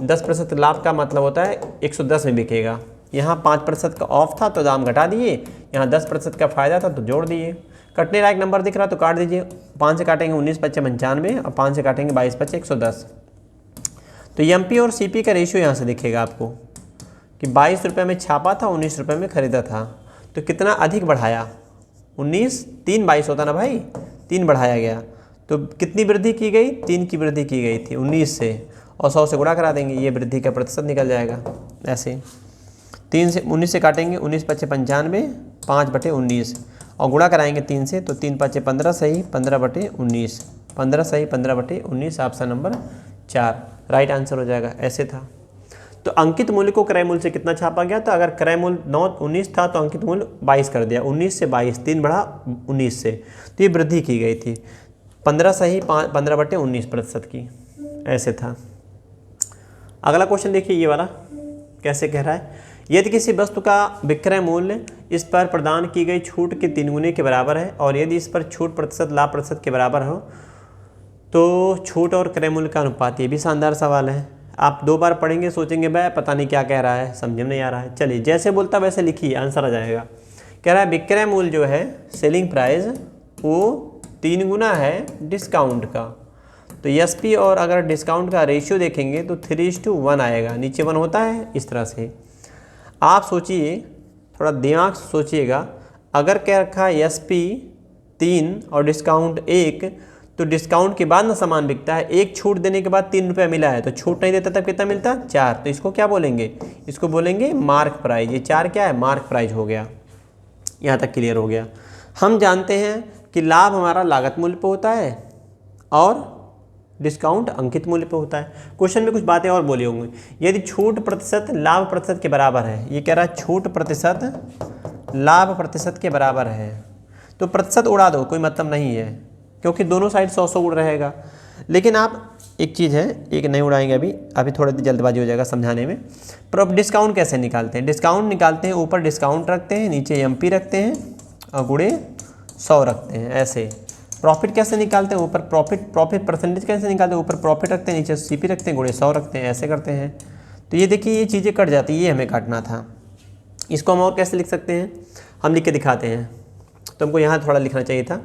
10% लाभ का मतलब होता है 110 में बिकेगा। यहाँ 5% का ऑफ था तो दाम घटा दिए, यहाँ 10% का फायदा था तो जोड़ दिए। कटने लायक नंबर दिख रहा तो काट दीजिए, 5 से काटेंगे 19 पच्चे 95 और 5 से काटेंगे 22 पच्चे 110। तो एमपी और सीपी का रेशियो यहाँ से दिखेगा आपको कि 22 रुपये में छापा था, 19 रुपये में खरीदा था, तो कितना अधिक बढ़ाया, 19 3 22 होता ना भाई, 3 बढ़ाया गया, तो कितनी वृद्धि की गई, 3 की वृद्धि की गई थी 19 से, और 100 से गुणा करा देंगे, ये वृद्धि का प्रतिशत निकल जाएगा। ऐसे 3 से 19 से काटेंगे 19 पच्चे 95, 5/19 और गुणा कराएंगे 3 से, तो 3 पच्चे 15 सही 15/19, 15 सही 15/19 ऑप्शन नंबर 4 राइट आंसर हो जाएगा। ऐसे था। तो अंकित मूल्य को क्रय मूल्य से कितना छापा गया, तो अगर क्रय मूल्य 19 था तो अंकित मूल्य 22 कर दिया, 19 से 22, 3 बढ़ा 19 से, तो ये वृद्धि की गई थी, 15 सही 15/19% की। ऐसे था। अगला क्वेश्चन देखिए ये वाला कैसे कह रहा है, यदि किसी वस्तु का विक्रय मूल्य इस पर प्रदान की गई छूट के 3 गुने के बराबर है और यदि इस पर छूट प्रतिशत लाभ प्रतिशत के बराबर हो तो छूट और क्रय मूल्य का अनुपात। ये भी शानदार सवाल है, आप 2 बार पढ़ेंगे सोचेंगे भाई पता नहीं क्या कह रहा है, समझ में नहीं आ रहा है। चलिए जैसे बोलता वैसे लिखिए, आंसर आ जाएगा। कह रहा है विक्रय मूल्य जो है सेलिंग प्राइस वो 3 गुना है डिस्काउंट का। तो एसपी और अगर डिस्काउंट का रेशियो देखेंगे तो 3:1 आएगा। नीचे 1 होता है इस तरह से। आप सोचिए, थोड़ा दिमाग से सोचिएगा, अगर कह रखा है एसपी 3 और डिस्काउंट 1, तो डिस्काउंट के बाद ना सामान बिकता है, एक छूट देने के बाद 3 रुपया मिला है, तो छूट नहीं देता तब कितना मिलता? 4। तो इसको क्या बोलेंगे? इसको बोलेंगे मार्क प्राइस। ये 4 क्या है? मार्क प्राइस हो गया। यहाँ तक क्लियर हो गया। हम जानते हैं कि लाभ हमारा लागत मूल्य पे होता है और डिस्काउंट अंकित मूल्य पे होता है। क्वेश्चन में कुछ बातें और बोली होंगी। यदि छूट प्रतिशत लाभ प्रतिशत के बराबर है, ये कह रहा है छूट प्रतिशत लाभ प्रतिशत के बराबर है, तो प्रतिशत उड़ा दो, कोई मतलब नहीं है, क्योंकि दोनों साइड 100 उड़ रहेगा। लेकिन आप एक चीज़ है, एक नहीं उड़ाएंगे अभी थोड़ी जल्दबाजी हो जाएगा समझाने में। पर अब डिस्काउंट कैसे निकालते हैं? डिस्काउंट निकालते हैं, ऊपर डिस्काउंट रखते हैं, नीचे एमपी रखते हैं और गुणे 100 रखते हैं, ऐसे। प्रॉफिट कैसे निकालते हैं? ऊपर प्रॉफिट परसेंटेज कैसे निकालते हैं? ऊपर प्रॉफिट रखते हैं, नीचे सीपी रखते हैं, गुणे 100 रखते हैं, ऐसे करते हैं। तो ये देखिए, ये चीज़ें कट जाती है, ये हमें काटना था। इसको हम और कैसे लिख सकते हैं? हम लिख के दिखाते हैं। तो हमको यहाँ थोड़ा लिखना चाहिए था।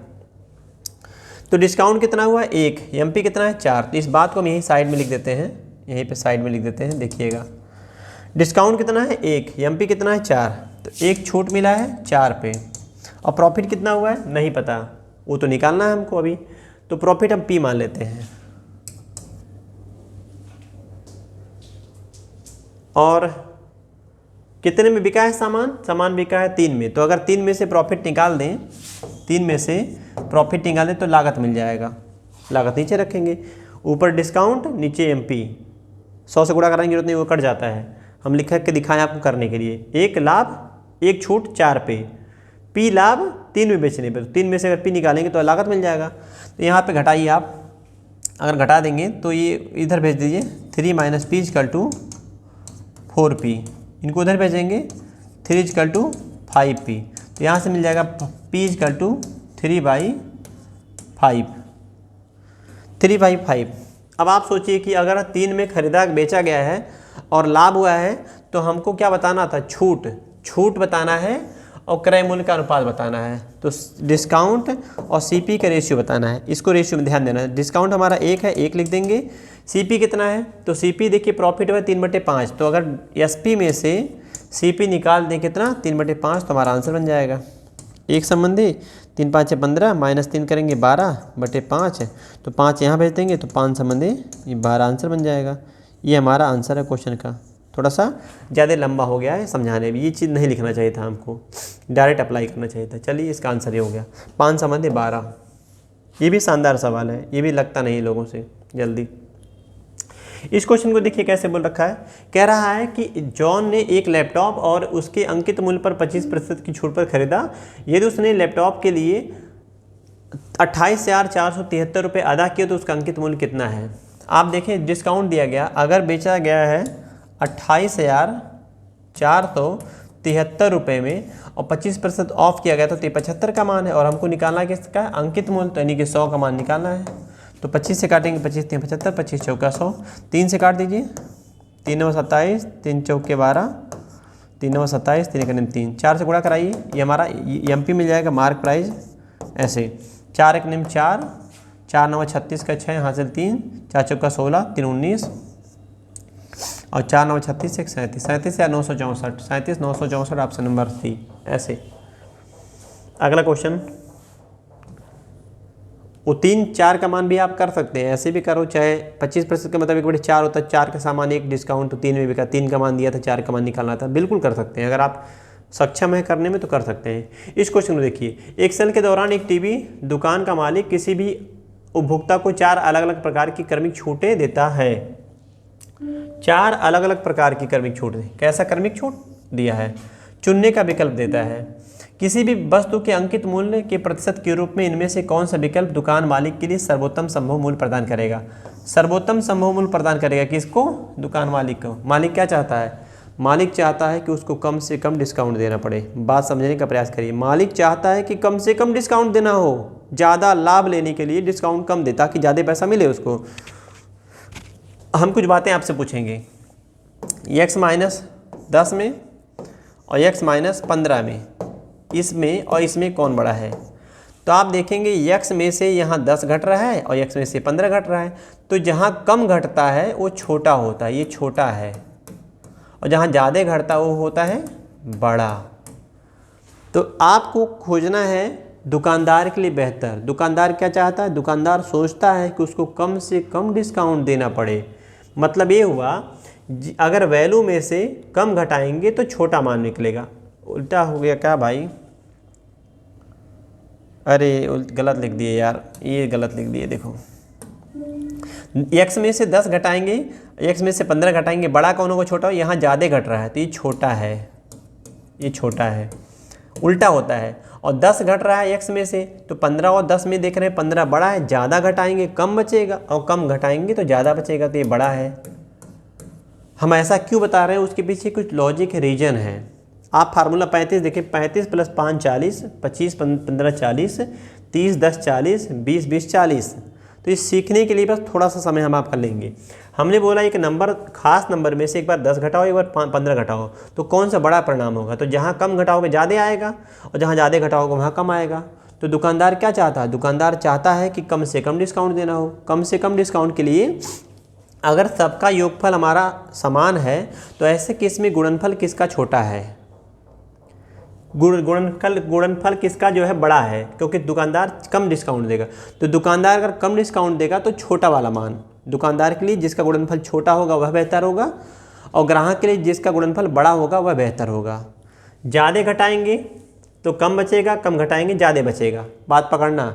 तो डिस्काउंट कितना हुआ? 1। एमपी कितना है? 4। तो इस बात को हम यहीं साइड में लिख देते हैं, यहीं पे साइड में लिख देते हैं। देखिएगा, डिस्काउंट कितना है? 1। एमपी कितना है? 4। तो 1 छूट मिला है 4 पे। और प्रॉफिट कितना हुआ है? नहीं पता, वो तो निकालना है हमको अभी। तो प्रॉफिट हम पी मान लेते हैं। और कितने में बिका है सामान? सामान बिका है 3 में। तो अगर 3 में से प्रॉफिट निकाल दें, 3 में से प्रॉफिट निकाल दें तो लागत मिल जाएगा। लागत नीचे रखेंगे, ऊपर डिस्काउंट, नीचे एमपी। 100 से गुणा कराने की जरूरत नहीं, वो कट जाता है। हम लिख के दिखाएं आपको करने के लिए। 1 लाभ, 1 छूट 4 पे, पी लाभ 3 में बेचने पे। तो 3 में से अगर पी निकालेंगे तो लागत मिल जाएगा। तो यहाँ पे घटाइए आप, अगर घटा देंगे तो ये इधर भेज दीजिए, 3 - p = 4p। इनको उधर भेजेंगे, 3 = 5p। तो यहाँ से मिल जाएगा p = 3/5, 3/5। अब आप सोचिए कि अगर 3 में खरीदा बेचा गया है और लाभ हुआ है, तो हमको क्या बताना था? छूट बताना है और क्रय मूल्य का अनुपात बताना है। तो डिस्काउंट और सीपी का रेशियो बताना है। इसको रेशियो में ध्यान देना है। डिस्काउंट हमारा 1 है, 1 लिख देंगे। सीपी कितना है? तो सीपी देखिए, प्रॉफिट हुआ 3/5। तो अगर एसपी में से सीपी निकाल दें कितना? 3/5, तो हमारा आंसर बन जाएगा। एक संबंधी 3 × 5 = 15, -3 करेंगे 12/5। तो 5 यहाँ भेज देंगे, तो 5 संबंधी ये 12 आंसर बन जाएगा। ये हमारा आंसर है क्वेश्चन का। थोड़ा सा ज़्यादा लंबा हो गया है समझाने में, ये चीज़ नहीं लिखना चाहिए था हमको, डायरेक्ट अप्लाई करना चाहिए था। चलिए, इसका आंसर ये हो गया, 5 संबंधी 12। ये भी शानदार सवाल है, ये भी लगता नहीं लोगों से जल्दी। इस क्वेश्चन को देखिए कैसे बोल रखा है। कह रहा है कि जॉन ने एक लैपटॉप और उसके अंकित मूल्य पर 25% की छूट पर खरीदा। यदि उसने लैपटॉप के लिए 28,473 रुपये अदा किए तो उसका अंकित मूल्य कितना है? आप देखें, डिस्काउंट दिया गया, अगर बेचा गया है 28,473 रुपये में और 25% ऑफ किया गया तो 75 का मान है, और हमको निकालना किसका? अंकित मूल्य, तो यानी कि 100 का मान निकालना है। तो 25 से काटेंगे, 25 × 3 = 75, 25 × 4 = 100। 3 से काट दीजिए, 3 × 9 = 27, 3 × 4 = 12, 3 × 9 = 27, 3 × 1 = 3। 4 से गुणा कराइए, ये हमारा एमपी मिल जाएगा, मार्क प्राइस। ऐसे 4 × 1 = 4, 4 × 9 = 36 का 6 हासिल 3, 4 × 4 = 16, 3 × 19 और 4 × 9 = 36, 1 = 37, 37 या 964, 37 964 ऑप्शन नंबर C। ऐसे अगला क्वेश्चन, वो 3 4 का मान भी आप कर सकते हैं, ऐसे भी करो, चाहे 25% का मतलब 1/4 होता है, 4 का सामान 1 डिस्काउंट, तो 3 में बिका, 3 का मान दिया था, 4 का मान निकालना था, बिल्कुल कर सकते हैं। अगर आप सक्षम है करने में तो कर सकते हैं। इस क्वेश्चन को देखिए, एक साल के दौरान एक टीवी दुकान का मालिक किसी भी उपभोक्ता को 4 अलग अलग प्रकार की क्रमिक छूटें देता है। 4 अलग अलग प्रकार की क्रमिक छूट, कैसा क्रमिक छूट दिया है? चुनने का विकल्प देता है। किसी भी वस्तु के अंकित मूल्य के प्रतिशत के रूप में इनमें से कौन सा विकल्प दुकान मालिक के लिए सर्वोत्तम संभव मूल्य प्रदान करेगा? सर्वोत्तम संभव मूल्य प्रदान करेगा किसको? दुकान मालिक को। मालिक क्या चाहता है? मालिक चाहता है कि उसको कम से कम डिस्काउंट देना पड़े। बात समझने का प्रयास करिए। मालिक चाहता है कि कम से कम डिस्काउंट देना हो, ज़्यादा लाभ लेने के लिए डिस्काउंट कम दे ताकि ज़्यादा पैसा मिले उसको। हम कुछ बातें आपसे पूछेंगे, x - 10 में और x - 15 में इसमें और इसमें कौन बड़ा है। तो आप देखेंगे x में से यहाँ 10 घट रहा है और x में से 15 घट रहा है, तो जहाँ कम घटता है वो छोटा होता है, ये छोटा है, और जहाँ ज़्यादा घटता है वो होता है बड़ा। तो आपको खोजना है दुकानदार के लिए बेहतर। दुकानदार क्या चाहता है, दुकानदार सोचता है कि उसको कम से कम डिस्काउंट देना पड़े। मतलब ये हुआ अगर वैल्यू में से कम घटाएंगे तो छोटा मान निकलेगा। उल्टा हो गया क्या भाई, अरे गलत लिख दिए यार, ये गलत लिख दिए। देखो x में से 10 घटाएंगे, x में से 15 घटाएंगे, बड़ा कौन होगा छोटा हो, यहाँ ज़्यादा घट रहा है तो ये छोटा है, ये छोटा है, उल्टा होता है। और 10 घट रहा है x में से, तो 15 और 10 में देख रहे हैं 15 बड़ा है, ज़्यादा घटाएंगे कम बचेगा और कम घटाएंगे तो ज़्यादा बचेगा, तो ये बड़ा है। हम ऐसा क्यों बता रहे हैं, उसके पीछे कुछ लॉजिक रीजन है। आप फार्मूला 35 देखिए, 35 + 5 40, 25 15 40, 30 10 40, 20 20 40। तो इस सीखने के लिए बस थोड़ा सा समय हम आपका लेंगे। हमने बोला एक नंबर, खास नंबर में से एक बार 10 घटाओ, एक बार 15 घटाओ, तो कौन सा बड़ा परिणाम होगा। तो जहाँ कम घटाओगे ज़्यादा आएगा और जहाँ ज़्यादा घटाओगे वहाँ कम आएगा। तो दुकानदार क्या चाहता है, दुकानदार चाहता है कि कम से कम डिस्काउंट देना हो। कम से कम डिस्काउंट के लिए अगर सबका योगफल हमारा समान है तो ऐसे केस में गुणनफल किसका छोटा है, गुणनफल किसका जो है बड़ा है, क्योंकि दुकानदार कम डिस्काउंट देगा। तो दुकानदार अगर कम डिस्काउंट देगा तो छोटा वाला मान दुकानदार के लिए जिसका गुणनफल छोटा होगा वह बेहतर होगा, और ग्राहक के लिए जिसका गुणनफल बड़ा होगा वह बेहतर होगा। ज़्यादा घटाएंगे तो कम बचेगा, कम घटाएंगे ज़्यादा बचेगा, बात पकड़ना।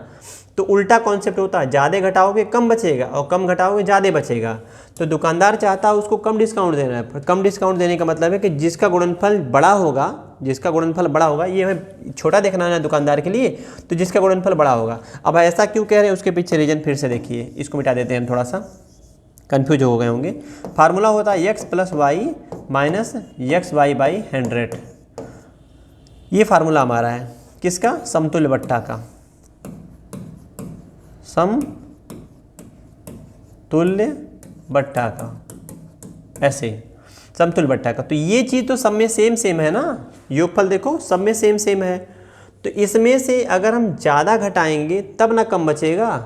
तो उल्टा कॉन्सेप्ट होता है, ज़्यादा घटाओगे कम बचेगा और कम घटाओगे ज़्यादा बचेगा। तो दुकानदार चाहता है उसको कम डिस्काउंट देना है। कम डिस्काउंट देने का मतलब है कि जिसका गुणनफल बड़ा होगा, जिसका गुणनफल बड़ा होगा, ये हमें छोटा देखना है दुकानदार के लिए, तो जिसका गुणनफल बड़ा होगा। अब ऐसा क्यों कह रहे हैं उसके पीछे रीजन फिर से देखिए, इसको मिटा देते हैं हम, थोड़ा सा कन्फ्यूज हो गए होंगे। फार्मूला होता है x + y - xy/100। ये फार्मूला हमारा है किसका, समतुल्य बट्टा का, समतुल्य बट्टा का, ऐसे समतुल्य बट्टा का। तो ये चीज़ तो सब में सेम है ना, योगफल देखो सब में सेम है। तो इसमें से अगर हम ज़्यादा घटाएंगे तब ना कम बचेगा,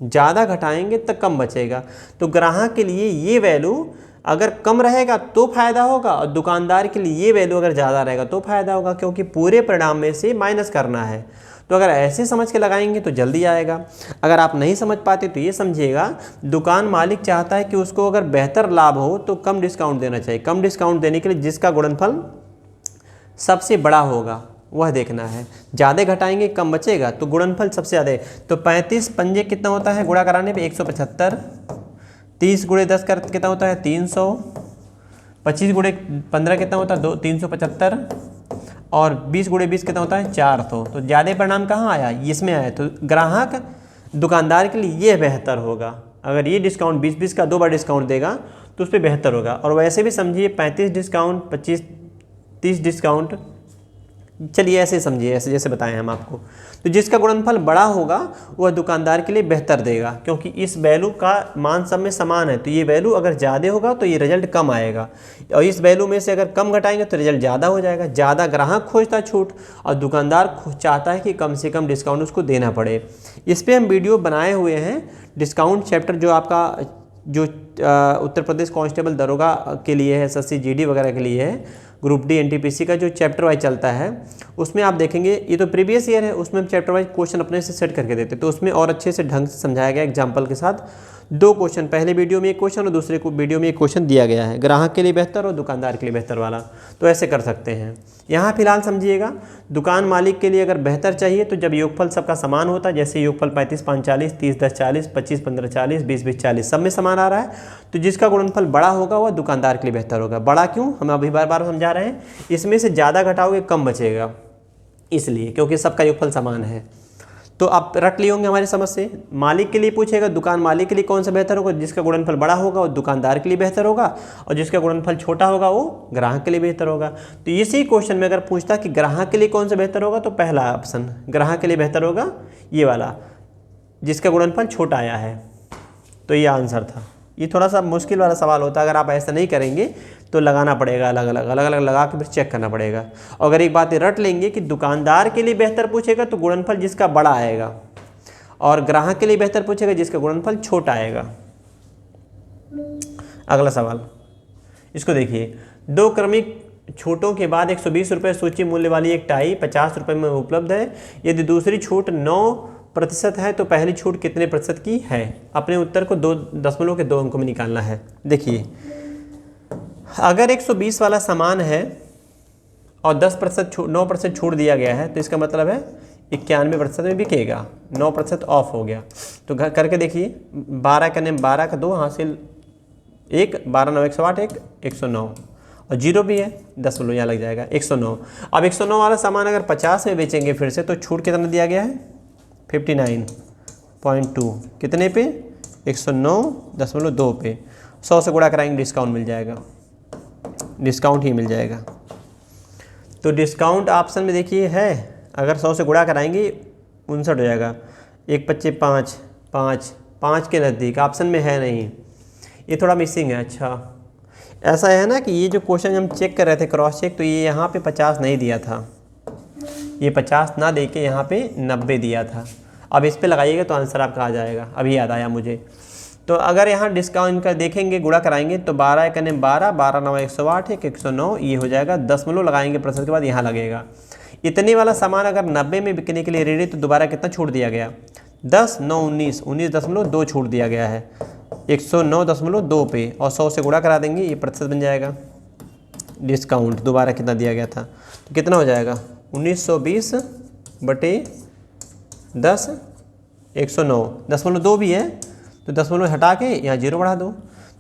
ज़्यादा घटाएंगे तब कम बचेगा। तो ग्राहक के लिए ये वैल्यू अगर कम रहेगा तो फ़ायदा होगा, और दुकानदार के लिए ये वैल्यू अगर ज़्यादा रहेगा तो फ़ायदा होगा, क्योंकि पूरे परिणाम में से माइनस करना है। तो अगर ऐसे समझ के लगाएंगे तो जल्दी आएगा। अगर आप नहीं समझ पाते तो ये समझिएगा, दुकान मालिक चाहता है कि उसको अगर बेहतर लाभ हो तो कम डिस्काउंट देना चाहिए। कम डिस्काउंट देने के लिए जिसका गुणनफल सबसे बड़ा होगा वह देखना है। ज़्यादा घटाएंगे कम बचेगा, तो गुणनफल सबसे ज़्यादा है। तो 35 पंजे कितना होता है गुणा कराने पे 175, 30 × 10 कर कितना होता है 300, 25 × 15 कितना होता है 375, और 20 × 20 कितना होता है 400। तो ज़्यादा परिणाम कहाँ आया, इसमें आया। तो ग्राहक दुकानदार के लिए ये बेहतर होगा, अगर ये डिस्काउंट 20-20 का 2 बार डिस्काउंट देगा तो उस पर बेहतर होगा। और वैसे भी समझिए 35 डिस्काउंट, 25-30 डिस्काउंट, चलिए ऐसे समझिए, ऐसे जैसे बताएं हम आपको। तो जिसका गुणनफल बड़ा होगा वह दुकानदार के लिए बेहतर देगा, क्योंकि इस वैल्यू का मान सब में समान है। तो ये वैल्यू अगर ज़्यादा होगा तो ये रिजल्ट कम आएगा, और इस वैल्यू में से अगर कम घटाएंगे तो रिजल्ट ज़्यादा हो जाएगा। ज़्यादा ग्राहक खोजता है छूट, और दुकानदार चाहता है कि कम से कम डिस्काउंट उसको देना पड़े। इस पर हम वीडियो बनाए हुए हैं, डिस्काउंट चैप्टर जो आपका जो उत्तर प्रदेश कांस्टेबल दरोगा के लिए है, SSC GD वगैरह के लिए है, ग्रुप D NTPC का जो चैप्टर वाइज चलता है, उसमें आप देखेंगे ये तो प्रीवियस ईयर है, उसमें हम चैप्टर वाइज क्वेश्चन अपने से सेट करके देते, तो उसमें और अच्छे से ढंग से समझाया गया एग्जाम्पल के साथ। 2 क्वेश्चन, पहले वीडियो में एक क्वेश्चन और दूसरे वीडियो में एक क्वेश्चन दिया गया है, ग्राहक के लिए बेहतर और दुकानदार के लिए बेहतर वाला। तो ऐसे कर सकते हैं। यहाँ फिलहाल समझिएगा, दुकान मालिक के लिए अगर बेहतर चाहिए तो जब योगफल सबका समान होता है, जैसे योगफल 35 5 40, 30 10 40, 25 15 40, 20 20 40 सब में समान आ रहा है, तो जिसका गुणनफल बड़ा होगा वह दुकानदार के लिए बेहतर होगा। बड़ा क्यों, हम अभी बार समझा रहे हैं, इसमें से ज़्यादा घटाओगे कम बचेगा, इसलिए क्योंकि सबका योगफल समान है। तो आप रट लिए होंगे हमारी समझ से। मालिक के लिए पूछेगा, दुकान मालिक के लिए कौन सा बेहतर होगा, जिसका गुणनफल बड़ा होगा वो दुकानदार के लिए बेहतर होगा, और जिसका गुणनफल छोटा होगा वो ग्राहक के लिए बेहतर होगा। तो इसी क्वेश्चन में अगर पूछता कि ग्राहक के लिए कौन सा बेहतर होगा, तो पहला ऑप्शन ग्राहक के लिए बेहतर होगा, ये वाला जिसका गुणनफल छोटा आया है। तो ये आंसर था। ये थोड़ा सा मुश्किल वाला सवाल होता है, अगर आप ऐसा नहीं करेंगे तो लगाना पड़ेगा अलग अलग लगा के फिर चेक करना पड़ेगा। और अगर एक बात रट लेंगे कि दुकानदार के लिए बेहतर पूछेगा तो गुणनफल जिसका बड़ा आएगा, और ग्राहक के लिए बेहतर पूछेगा जिसका गुणनफल छोटा आएगा। अगला सवाल, इसको देखिए, 2 क्रमिक छूटों के बाद 120 रुपये सूची मूल्य वाली एक टाई 50 रुपये में उपलब्ध है। यदि दूसरी छूट 9% है तो पहली छूट कितने प्रतिशत की है? अपने उत्तर को 2 अंकों में निकालना है। देखिए, अगर 120 वाला सामान है और 9% छूट दिया गया है तो इसका मतलब है 91% में बिकेगा, 9% ऑफ हो गया। तो करके देखिए, 12 करने 12 का 2 हासिल 1, 12 9 108, 109 और 0 भी है, 10 यहाँ लग जाएगा 109। अब 109 वाला सामान अगर 50 में बेचेंगे फिर से तो छूट कितना दिया गया है? 59.2 कितने पे? 109.2 पे। 100 से गुणा कराएंगे डिस्काउंट मिल जाएगा, डिस्काउंट ही मिल जाएगा। तो डिस्काउंट ऑप्शन में देखिए है, अगर 100 से गुणा कराएंगे 59 हो जाएगा। 1 25 5 5 5 के नज़दीक ऑप्शन में है नहीं, ये थोड़ा मिसिंग है। अच्छा, ऐसा है ना कि ये जो क्वेश्चन हम चेक कर रहे थे क्रॉस चेक, तो ये यहाँ पे 50 नहीं दिया था, ये 50 ना दे के यहाँ पे 90 दिया था। अब इस पे लगाइएगा तो आंसर आपका आ जाएगा। अभी याद आया मुझे। तो अगर यहाँ डिस्काउंट का देखेंगे, गुणा कराएंगे तो 12 करने 12, 12 9 108, 109 ये हो जाएगा। 10 लगाएंगे प्रतिशत के बाद यहाँ लगेगा। इतने वाला सामान अगर 90 में बिकने के लिए रेडी तो दोबारा कितना छूट दिया गया? 10 9 19, 19.2 छूट दिया गया है 109.2 पे, और 100 से गुणा करा देंगे, ये प्रतिशत बन जाएगा। डिस्काउंट दोबारा कितना दिया गया था तो कितना हो जाएगा? 1920/10, 109.2 भी है तो 10 हटा के यहाँ 0 बढ़ा दो।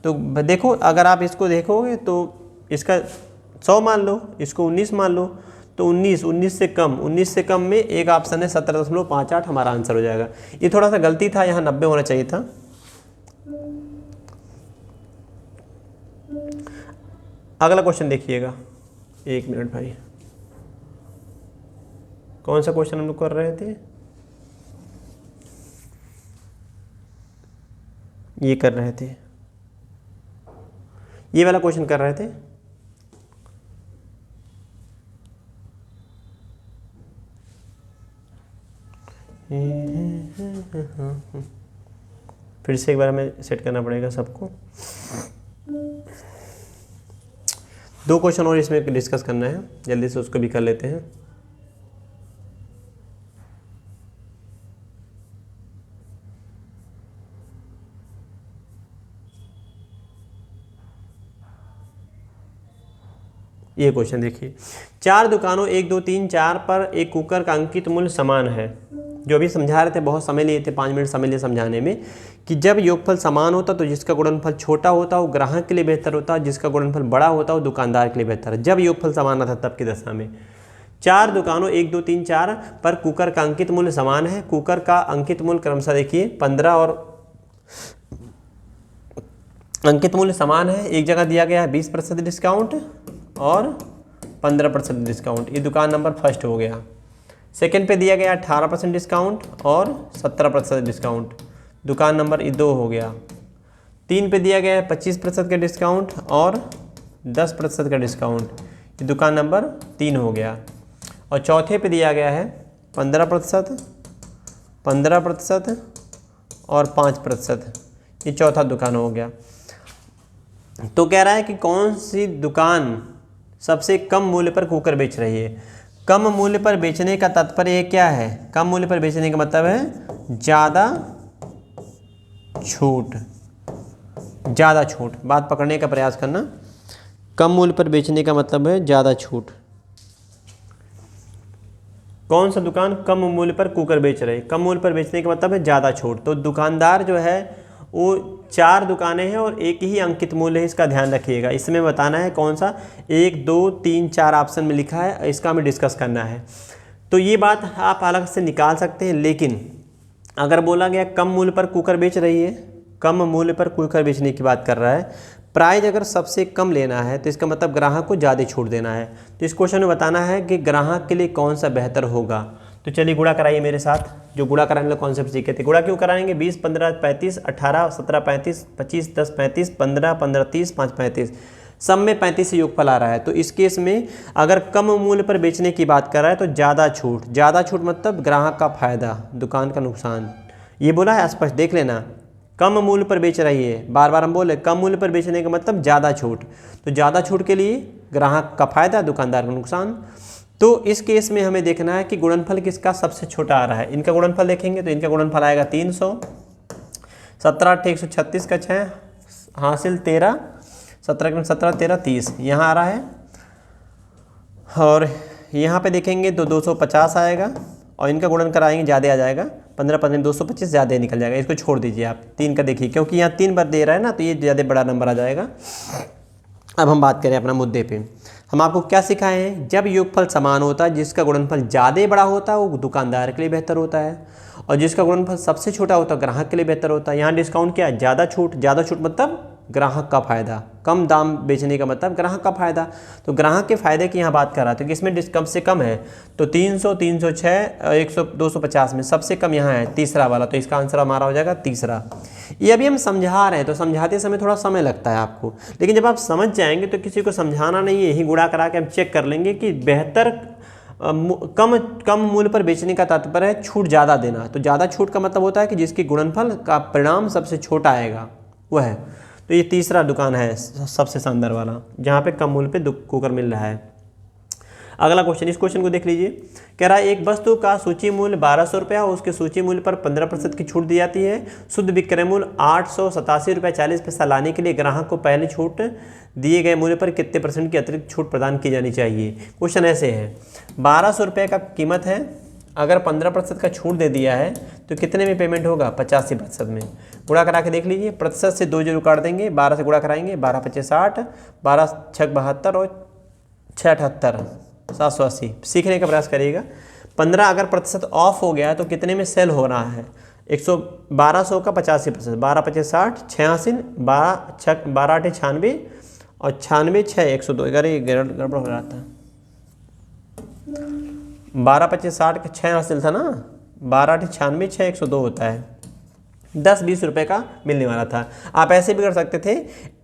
तो देखो, अगर आप इसको देखोगे तो इसका 100 मान लो, इसको 19 मान लो, तो 19 से कम में एक ऑप्शन है 17.58, हमारा आंसर हो जाएगा। ये थोड़ा सा गलती था, यहाँ 90 होना चाहिए था। अगला क्वेश्चन देखिएगा, 1 मिनट भाई, कौन सा क्वेश्चन हम लोग कर रहे थे? ये कर रहे थे, ये वाला क्वेश्चन कर रहे थे। फिर से एक बार हमें सेट करना पड़ेगा सबको। 2 क्वेश्चन और इसमें डिस्कस करना है, जल्दी से उसको भी कर लेते हैं। ये क्वेश्चन देखिए, 4 दुकानों 1 2 3 4 पर एक कुकर का अंकित मूल्य समान है। जो अभी समझा रहे थे, बहुत समय लिए थे, 5 मिनट समय लिए समझाने में, कि जब योगफल समान होता तो जिसका गुणनफल छोटा होता वो ग्राहक के लिए बेहतर होता, जिसका गुणनफल बड़ा होता वो दुकानदार के लिए बेहतर है। जब योगफल समान था तब की दशा में 4 दुकानों 1 2 3 4 पर कुकर का अंकित मूल्य समान है। कुकर का अंकित मूल्य क्रमशः देखिए 15 और अंकित मूल्य समान है। एक जगह दिया गया है 20% डिस्काउंट और 15% डिस्काउंट, ये दुकान नंबर फर्स्ट हो गया। सेकंड पे दिया गया 18% डिस्काउंट और 17% डिस्काउंट, दुकान नंबर 2 हो गया। 3 पे दिया गया है 25% का डिस्काउंट और 10% का डिस्काउंट, ये दुकान नंबर 3 हो गया। और चौथे पे दिया गया है 15%, 15% और 5%, ये चौथा दुकान हो गया। तो कह रहा है कि कौन सी दुकान सबसे कम मूल्य पर कुकर बेच रही है। कम मूल्य पर बेचने का तात्पर्य क्या है? कम मूल्य पर बेचने का मतलब है ज़्यादा छूट, ज़्यादा छूट। बात पकड़ने का प्रयास करना। कम मूल्य पर बेचने का मतलब है ज़्यादा छूट। कौन सा दुकान कम मूल्य पर कुकर बेच रहे? कम मूल्य पर बेचने का मतलब है ज़्यादा छूट। तो दुकानदार जो है वो 4 दुकानें हैं और एक ही अंकित मूल्य है, इसका ध्यान रखिएगा। इसमें बताना है कौन सा 1 2 3 4 ऑप्शन में लिखा है, इसका हमें डिस्कस करना है। तो ये बात आप अलग से निकाल सकते हैं, लेकिन अगर बोला गया कम मूल्य पर कुकर बेच रही है, कम मूल्य पर कुकर बेचने की बात कर रहा है, प्राइस अगर सबसे कम लेना है तो इसका मतलब ग्राहक को ज़्यादा छूट देना है। तो इस क्वेश्चन में बताना है कि ग्राहक के लिए कौन सा बेहतर होगा। तो चलिए गुणा कराइए मेरे साथ, जो गुणा कराने वाले कॉन्सेप्ट सीखे थे। गुणा क्यों कराएंगे? 20 15 35, 18 17 35, 25 10 35, 15 15 30, 5 35। सब में 35 से योगफल आ रहा है। तो इस केस में अगर कम मूल्य पर बेचने की बात कर रहा है तो ज़्यादा छूट मतलब ग्राहक का फायदा, दुकान का नुकसान, ये बोला है स्पष्ट देख लेना। कम मूल्य पर बेच रही है, बार बार हम बोले कम मूल्य पर बेचने का मतलब ज़्यादा छूट, तो ज़्यादा छूट के लिए ग्राहक का फायदा, दुकानदार का नुकसान। तो इस केस में हमें देखना है कि गुणनफल किसका सबसे छोटा आ रहा है। इनका गुणनफल देखेंगे तो इनका गुणनफल आएगा 300, 17 8 136 का 6 हासिल 13, 17 17 13 30 यहाँ आ रहा है। और यहाँ पे देखेंगे तो 250 आएगा और इनका गुणन कराएंगे ज़्यादा आ जाएगा, 15 15 225 ज़्यादा निकल जाएगा। इसको छोड़ दीजिए आप, 3 का देखिए क्योंकि यहाँ 3 बार दे रहा है ना तो ये ज़्यादा बड़ा नंबर आ जाएगा। अब हम बात करें अपना मुद्दे पे, हम आपको क्या सिखाए हैं, जब योगफल समान होता है जिसका गुणनफल ज़्यादा बड़ा होता है वो दुकानदार के लिए बेहतर होता है, और जिसका गुणनफल सबसे छोटा होता है ग्राहक के लिए बेहतर होता है। यहाँ डिस्काउंट क्या है, ज़्यादा छूट मतलब ग्राहक का फायदा, कम दाम बेचने का मतलब ग्राहक का फायदा। तो ग्राहक के फायदे की यहाँ बात कर रहा था कि इसमें कम से कम है तो 300 306 100 250 में सबसे कम यहाँ है तीसरा वाला, तो इसका आंसर हमारा हो जाएगा तीसरा। ये अभी हम समझा रहे हैं तो समझाते समय थोड़ा समय लगता है आपको, लेकिन जब आप समझ जाएंगे तो किसी को समझाना नहीं है, यही गुणा करा के हम चेक कर लेंगे कि बेहतर कम मूल्य पर बेचने का तात्पर्य है छूट ज़्यादा देना। तो ज़्यादा छूट का मतलब होता है कि जिसकी गुणनफल का परिणाम सबसे छोटा आएगा वह है। तो ये तीसरा दुकान है सबसे शानदार वाला जहाँ पे कम मूल्य पे कुकर मिल रहा है। अगला क्वेश्चन, इस क्वेश्चन को देख लीजिए। कह रहा है एक वस्तु का सूची मूल्य 1200 रुपया और उसके सूची मूल्य पर 15% की छूट दी जाती है। शुद्ध विक्रय मूल्य 887 रुपया 40 पैसा लाने के लिए ग्राहक को पहले छूट दिए गए मूल्य पर कितने % की अतिरिक्त छूट प्रदान की जानी चाहिए। क्वेश्चन ऐसे है, 1200 रुपये का कीमत है, अगर 15% का छूट दे दिया है तो कितने में पेमेंट होगा, 85% में। गुणा करा के देख लीजिए, प्रतिशत से 2 जीरो काट देंगे, 12 से गुणा कराएंगे, 12 5 60, 12 6 72 और 6 78 780। सीखने का प्रयास करिएगा। 15 अगर प्रतिशत ऑफ हो गया तो कितने में सेल हो रहा है, 1200 का 85%, 12 5 60 86, 12 8 96 और 96 6 102। अगर गड़बड़ हो रहा था, 12 5 60 का 6 हासिल था ना, 12 8 96 6 102 होता है। 10-20 रुपये का मिलने वाला था। आप ऐसे भी कर सकते थे,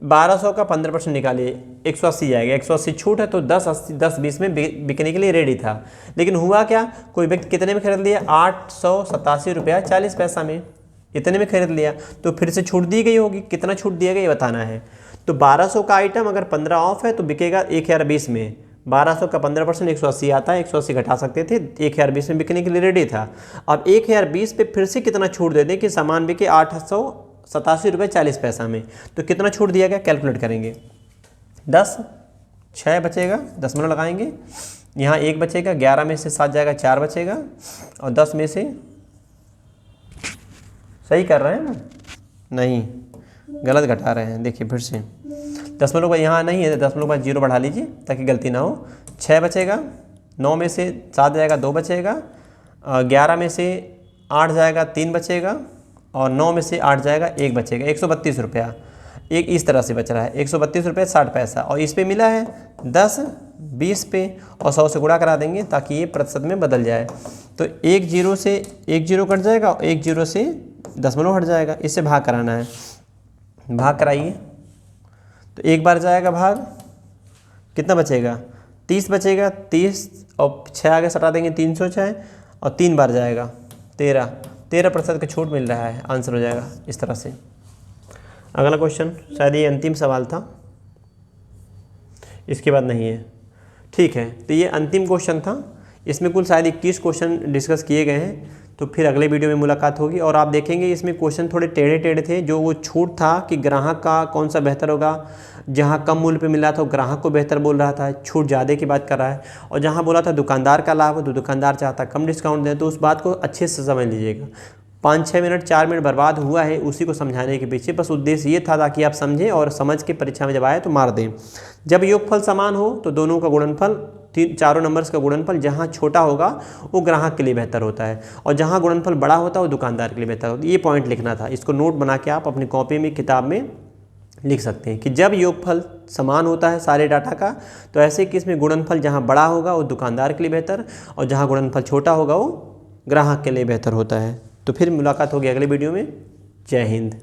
1200 का 15% निकालिए, 180 जाएगा, 180 छूट है तो 10-20 में बिकने के लिए रेडी था। लेकिन हुआ क्या, कोई व्यक्ति कितने में खरीद लिया, 887 रुपया 40 पैसा में, इतने में खरीद लिया तो फिर से छूट दी गई होगी। कितना छूट दिया गया ये बताना है। तो 1200 का आइटम अगर 15 ऑफ है तो बिकेगा 1020 में, 1200 का 15% 180 आता है, 180 घटा सकते थे, 1020 में बिकने के लिए रेडी था। अब 1020 पे फिर से कितना छूट दे दें कि सामान बिके 887 रुपये 40 पैसा में, तो कितना छूट दिया गया कैलकुलेट करेंगे। 10 6 बचेगा, 10 मिनट लगाएंगे, यहाँ 1 बचेगा, 11 में से 7 जाएगा, 4 बचेगा और 10 में से, सही कर रहे हैं ना, नहीं गलत घटा रहे हैं, देखिए फिर से 10 का यहाँ नहीं है, 10 का 0 बढ़ा लीजिए ताकि गलती ना हो। 6 बचेगा, 9 में से 7 जाएगा, 2 बचेगा, 11 में से 8 जाएगा, 3 बचेगा और 9 में से 8 जाएगा, 1 बचेगा, 132 रुपया। एक इस तरह से बच रहा है, 132 रुपये 60 पैसा, और इस पे मिला है 10 20 पे और 100 से गुणा करा देंगे ताकि ये प्रतिशत में बदल जाए। तो 1 0 से 1 0 कट जाएगा और 1 0 से 10 हट जाएगा, इससे भाग कराना है, भाग कराइए। तो एक बार जाएगा भाग, कितना बचेगा, 30 बचेगा, 30 और 6 आगे सटा देंगे, 306 और 3 बार जाएगा 13% का छूट मिल रहा है, आंसर हो जाएगा इस तरह से। अगला क्वेश्चन, शायद ये अंतिम सवाल था, इसके बाद नहीं है, ठीक है। तो ये अंतिम क्वेश्चन था, इसमें कुल शायद 21 क्वेश्चन डिस्कस किए गए हैं। तो फिर अगले वीडियो में मुलाकात होगी और आप देखेंगे इसमें क्वेश्चन थोड़े टेढ़े थे। जो वो छूट था कि ग्राहक का कौन सा बेहतर होगा, जहाँ कम मूल्य पे मिला था वो ग्राहक को बेहतर बोल रहा था, छूट ज़्यादा की बात कर रहा है, और जहाँ बोला था दुकानदार का लाभ तो दुकानदार चाहता कम डिस्काउंट दें। तो उस बात को अच्छे से समझ लीजिएगा। 5-6 मिनट 4 मिनट बर्बाद हुआ है उसी को समझाने के पीछे, बस उद्देश्य ये था ताकि आप समझें और समझ के परीक्षा में जब आए तो मार दें। जब योगफल समान हो तो दोनों का गुणनफल, चारों नंबर्स का गुणनफल जहाँ छोटा होगा वो ग्राहक के लिए बेहतर होता है, और जहाँ गुणनफल बड़ा होता है वो दुकानदार के लिए बेहतर होता है। ये पॉइंट लिखना था, इसको नोट बना के आप अपनी कॉपी में, किताब में लिख सकते हैं कि जब योगफल समान होता है सारे डाटा का तो ऐसे केस में गुणनफल जहाँ बड़ा होगा वो दुकानदार के लिए बेहतर, और जहाँ गुणनफल छोटा होगा वो ग्राहक के लिए बेहतर होता है। तो फिर मुलाकात होगी अगले वीडियो में। जय हिंद।